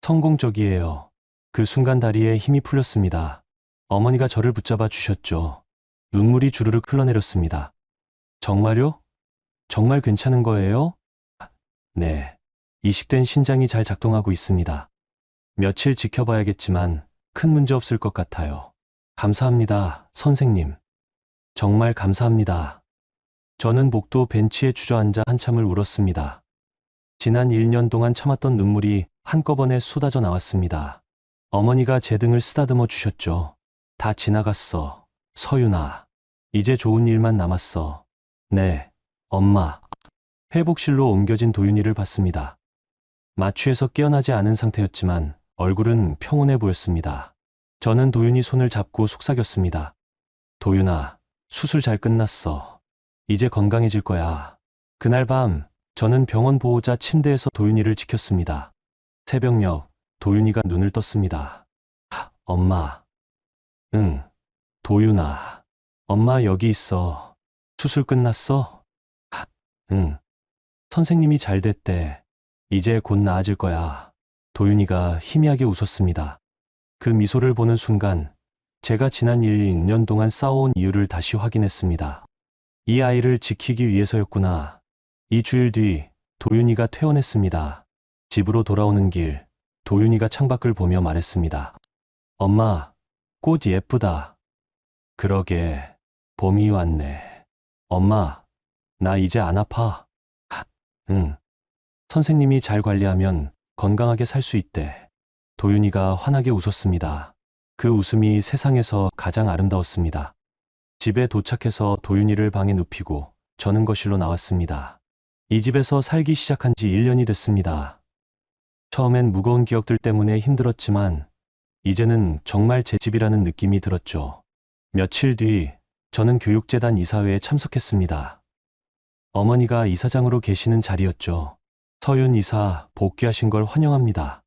성공적이에요. 그 순간 다리에 힘이 풀렸습니다. 어머니가 저를 붙잡아 주셨죠. 눈물이 주르륵 흘러내렸습니다. 정말요? 정말 괜찮은 거예요? 네. 이식된 신장이 잘 작동하고 있습니다. 며칠 지켜봐야겠지만 큰 문제 없을 것 같아요. 감사합니다, 선생님. 정말 감사합니다. 저는 복도 벤치에 주저앉아 한참을 울었습니다. 지난 1년 동안 참았던 눈물이 한꺼번에 쏟아져 나왔습니다. 어머니가 제 등을 쓰다듬어 주셨죠. 다 지나갔어, 서윤아. 이제 좋은 일만 남았어. 네, 엄마. 회복실로 옮겨진 도윤이를 봤습니다. 마취에서 깨어나지 않은 상태였지만 얼굴은 평온해 보였습니다. 저는 도윤이 손을 잡고 속삭였습니다. 도윤아, 수술 잘 끝났어. 이제 건강해질 거야. 그날 밤 저는 병원 보호자 침대에서 도윤이를 지켰습니다. 새벽녘 도윤이가 눈을 떴습니다. 엄마. 응, 도윤아. 엄마 여기 있어. 수술 끝났어? 응. 선생님이 잘 됐대. 이제 곧 나아질 거야. 도윤이가 희미하게 웃었습니다. 그 미소를 보는 순간 제가 지난 1년 동안 쌓아온 이유를 다시 확인했습니다. 이 아이를 지키기 위해서였구나. 2주일 뒤 도윤이가 퇴원했습니다. 집으로 돌아오는 길 도윤이가 창밖을 보며 말했습니다. 엄마, 꽃 예쁘다. 그러게, 봄이 왔네. 엄마, 나 이제 안 아파. 응. 선생님이 잘 관리하면 건강하게 살 수 있대. 도윤이가 환하게 웃었습니다. 그 웃음이 세상에서 가장 아름다웠습니다. 집에 도착해서 도윤이를 방에 눕히고 저는 거실로 나왔습니다. 이 집에서 살기 시작한 지 1년이 됐습니다. 처음엔 무거운 기억들 때문에 힘들었지만 이제는 정말 제 집이라는 느낌이 들었죠. 며칠 뒤 저는 교육재단 이사회에 참석했습니다. 어머니가 이사장으로 계시는 자리였죠. 서윤 이사 복귀하신 걸 환영합니다.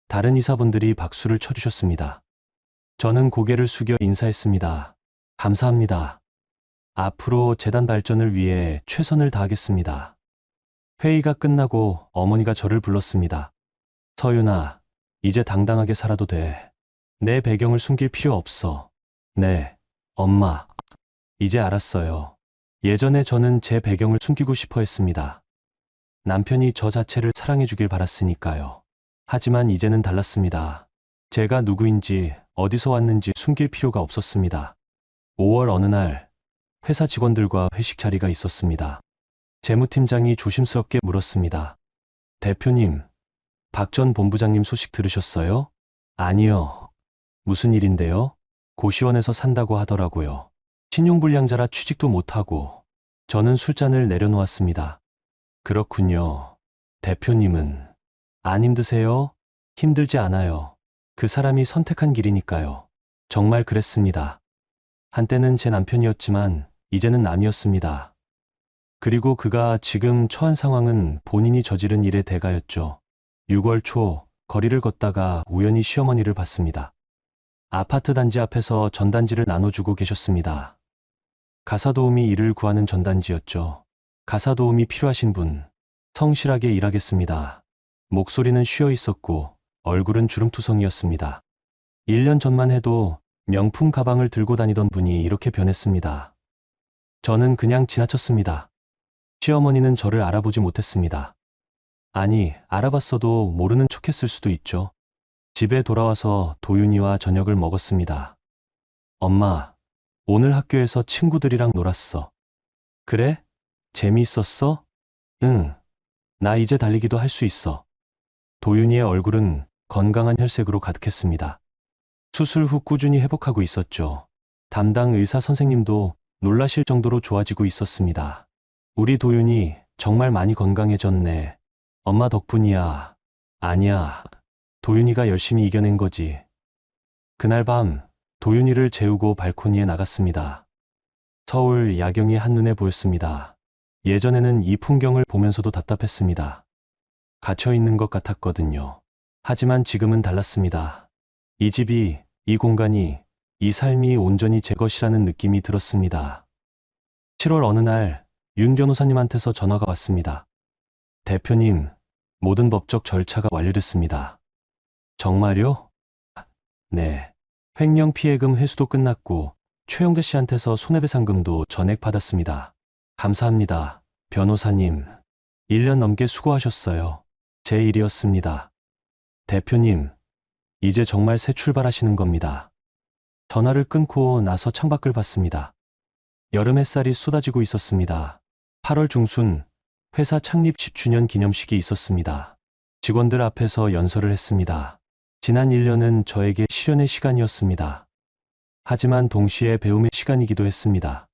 다른 이사분들이 박수를 쳐주셨습니다. 저는 고개를 숙여 인사했습니다. 감사합니다. 앞으로 재단 발전을 위해 최선을 다하겠습니다. 회의가 끝나고 어머니가 저를 불렀습니다. 서윤아, 이제 당당하게 살아도 돼. 내 배경을 숨길 필요 없어. 네, 엄마. 이제 알았어요. 예전에 저는 제 배경을 숨기고 싶어 했습니다. 남편이 저 자체를 사랑해주길 바랐으니까요. 하지만 이제는 달랐습니다. 제가 누구인지 어디서 왔는지 숨길 필요가 없었습니다. 5월 어느 날 회사 직원들과 회식 자리가 있었습니다. 재무팀장이 조심스럽게 물었습니다. 대표님, 박 전 본부장님 소식 들으셨어요? 아니요. 무슨 일인데요? 고시원에서 산다고 하더라고요. 신용불량자라 취직도 못하고. 저는 술잔을 내려놓았습니다. 그렇군요. 대표님은 안 힘드세요? 힘들지 않아요. 그 사람이 선택한 길이니까요. 정말 그랬습니다. 한때는 제 남편이었지만 이제는 남이었습니다. 그리고 그가 지금 처한 상황은 본인이 저지른 일의 대가였죠. 6월 초 거리를 걷다가 우연히 시어머니를 봤습니다. 아파트 단지 앞에서 전단지를 나눠주고 계셨습니다. 가사도우미 일을 구하는 전단지였죠. 가사도우미 필요하신 분, 성실하게 일하겠습니다. 목소리는 쉬어 있었고 얼굴은 주름투성이었습니다. 1년 전만 해도 명품 가방을 들고 다니던 분이 이렇게 변했습니다. 저는 그냥 지나쳤습니다. 시어머니는 저를 알아보지 못했습니다. 아니, 알아봤어도 모르는 척했을 수도 있죠. 집에 돌아와서 도윤이와 저녁을 먹었습니다. 엄마, 오늘 학교에서 친구들이랑 놀았어. 그래? 재미있었어? 응. 나 이제 달리기도 할 수 있어. 도윤이의 얼굴은 건강한 혈색으로 가득했습니다. 수술 후 꾸준히 회복하고 있었죠. 담당 의사 선생님도 놀라실 정도로 좋아지고 있었습니다. 우리 도윤이 정말 많이 건강해졌네. 엄마 덕분이야. 아니야. 도윤이가 열심히 이겨낸 거지. 그날 밤 도윤이를 재우고 발코니에 나갔습니다. 서울 야경이 한눈에 보였습니다. 예전에는 이 풍경을 보면서도 답답했습니다. 갇혀있는 것 같았거든요. 하지만 지금은 달랐습니다. 이 집이, 이 공간이, 이 삶이 온전히 제 것이라는 느낌이 들었습니다. 7월 어느 날 윤 변호사님한테서 전화가 왔습니다. 대표님, 모든 법적 절차가 완료됐습니다. 정말요? 네. 횡령 피해금 회수도 끝났고 최영대 씨한테서 손해배상금도 전액 받았습니다. 감사합니다. 변호사님. 1년 넘게 수고하셨어요. 제 일이었습니다. 대표님, 이제 정말 새 출발하시는 겁니다. 전화를 끊고 나서 창밖을 봤습니다. 여름 햇살이 쏟아지고 있었습니다. 8월 중순 회사 창립 10주년 기념식이 있었습니다. 직원들 앞에서 연설을 했습니다. 지난 1년은 저에게 실현의 시간이었습니다. 하지만 동시에 배움의 시간이기도 했습니다.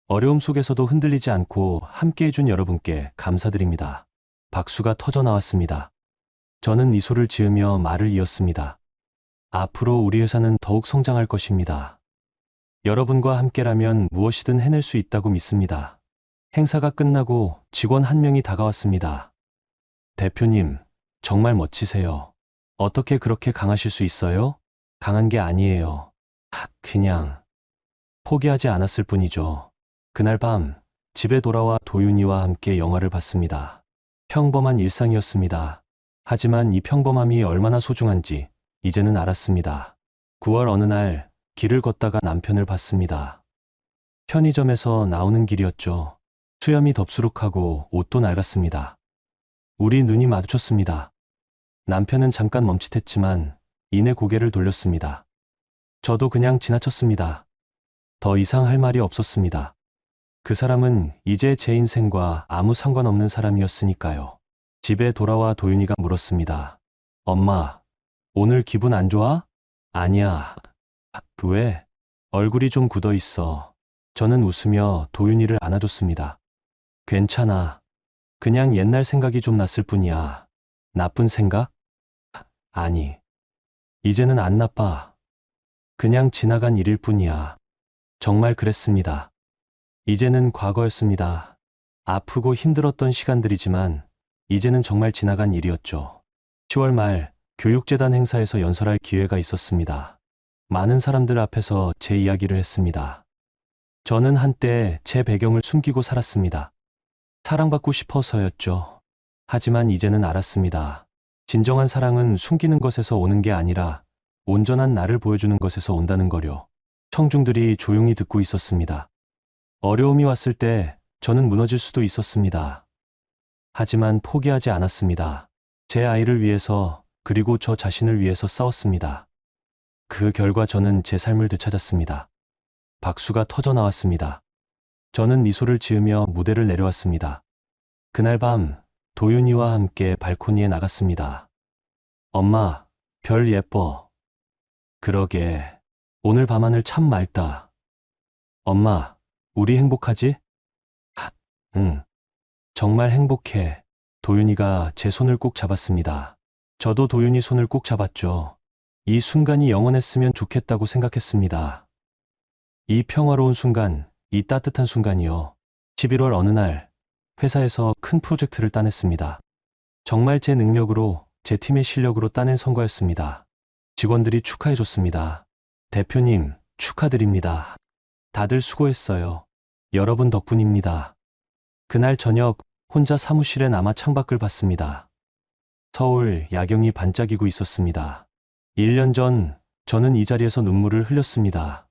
어려움 속에서도 흔들리지 않고 함께 해준 여러분께 감사드립니다. 박수가 터져 나왔습니다. 저는 미소를 지으며 말을 이었습니다. 앞으로 우리 회사는 더욱 성장할 것입니다. 여러분과 함께라면 무엇이든 해낼 수 있다고 믿습니다. 행사가 끝나고 직원 한 명이 다가왔습니다. 대표님, 정말 멋지세요. 어떻게 그렇게 강하실 수 있어요? 강한 게 아니에요. 그냥 포기하지 않았을 뿐이죠. 그날 밤 집에 돌아와 도윤이와 함께 영화를 봤습니다. 평범한 일상이었습니다. 하지만 이 평범함이 얼마나 소중한지 이제는 알았습니다. 9월 어느 날 길을 걷다가 남편을 봤습니다. 편의점에서 나오는 길이었죠. 수염이 덥수룩하고 옷도 낡았습니다. 우리 눈이 마주쳤습니다. 남편은 잠깐 멈칫했지만 이내 고개를 돌렸습니다. 저도 그냥 지나쳤습니다. 더 이상 할 말이 없었습니다. 그 사람은 이제 제 인생과 아무 상관없는 사람이었으니까요. 집에 돌아와 도윤이가 물었습니다. 엄마, 오늘 기분 안 좋아? 아니야. 왜? 얼굴이 좀 굳어 있어. 저는 웃으며 도윤이를 안아줬습니다. 괜찮아. 그냥 옛날 생각이 좀 났을 뿐이야. 나쁜 생각? 아니. 이제는 안 나빠. 그냥 지나간 일일 뿐이야. 정말 그랬습니다. 이제는 과거였습니다. 아프고 힘들었던 시간들이지만 이제는 정말 지나간 일이었죠. 10월 말 교육재단 행사에서 연설할 기회가 있었습니다. 많은 사람들 앞에서 제 이야기를 했습니다. 저는 한때 제 배경을 숨기고 살았습니다. 사랑받고 싶어서였죠. 하지만 이제는 알았습니다. 진정한 사랑은 숨기는 것에서 오는 게 아니라 온전한 나를 보여주는 것에서 온다는 거요. 청중들이 조용히 듣고 있었습니다. 어려움이 왔을 때 저는 무너질 수도 있었습니다. 하지만 포기하지 않았습니다. 제 아이를 위해서 그리고 저 자신을 위해서 싸웠습니다. 그 결과 저는 제 삶을 되찾았습니다. 박수가 터져 나왔습니다. 저는 미소를 지으며 무대를 내려왔습니다. 그날 밤 도윤이와 함께 발코니에 나갔습니다. 엄마, 별 예뻐. 그러게, 오늘 밤하늘 참 맑다. 엄마, 우리 행복하지? 응, 정말 행복해. 도윤이가 제 손을 꼭 잡았습니다. 저도 도윤이 손을 꼭 잡았죠. 이 순간이 영원했으면 좋겠다고 생각했습니다. 이 평화로운 순간, 이 따뜻한 순간이요. 11월 어느 날, 회사에서 큰 프로젝트를 따냈습니다. 정말 제 능력으로, 제 팀의 실력으로 따낸 성과였습니다. 직원들이 축하해줬습니다. 대표님, 축하드립니다. 다들 수고했어요. 여러분 덕분입니다. 그날 저녁, 혼자 사무실에 남아 창밖을 봤습니다. 서울 야경이 반짝이고 있었습니다. 1년 전, 저는 이 자리에서 눈물을 흘렸습니다.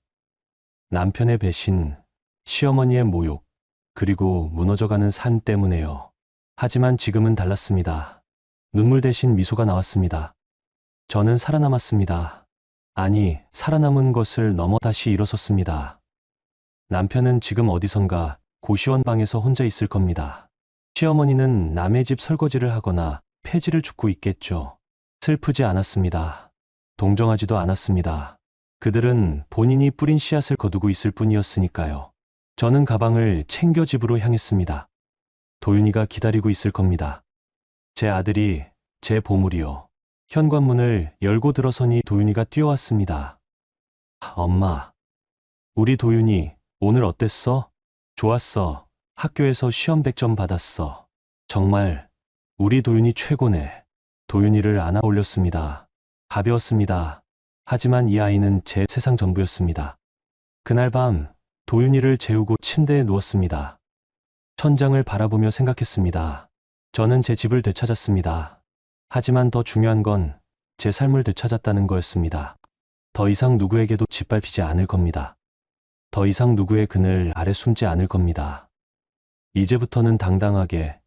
남편의 배신, 시어머니의 모욕, 그리고 무너져가는 산 때문에요. 하지만 지금은 달랐습니다. 눈물 대신 미소가 나왔습니다. 저는 살아남았습니다. 아니, 살아남은 것을 넘어 다시 일어섰습니다. 남편은 지금 어디선가 고시원 방에서 혼자 있을 겁니다. 시어머니는 남의 집 설거지를 하거나 폐지를 줍고 있겠죠. 슬프지 않았습니다. 동정하지도 않았습니다. 그들은 본인이 뿌린 씨앗을 거두고 있을 뿐이었으니까요. 저는 가방을 챙겨 집으로 향했습니다. 도윤이가 기다리고 있을 겁니다. 제 아들이, 제 보물이요. 현관문을 열고 들어서니 도윤이가 뛰어왔습니다. 엄마, 우리 도윤이 오늘 어땠어? 좋았어. 학교에서 시험 100점 받았어. 정말 우리 도윤이 최고네. 도윤이를 안아 올렸습니다. 가벼웠습니다. 하지만 이 아이는 제 세상 전부였습니다. 그날 밤 도윤이를 재우고 침대에 누웠습니다. 천장을 바라보며 생각했습니다. 저는 제 집을 되찾았습니다. 하지만 더 중요한 건 제 삶을 되찾았다는 거였습니다. 더 이상 누구에게도 짓밟히지 않을 겁니다. 더 이상 누구의 그늘 아래 숨지 않을 겁니다. 이제부터는 당당하게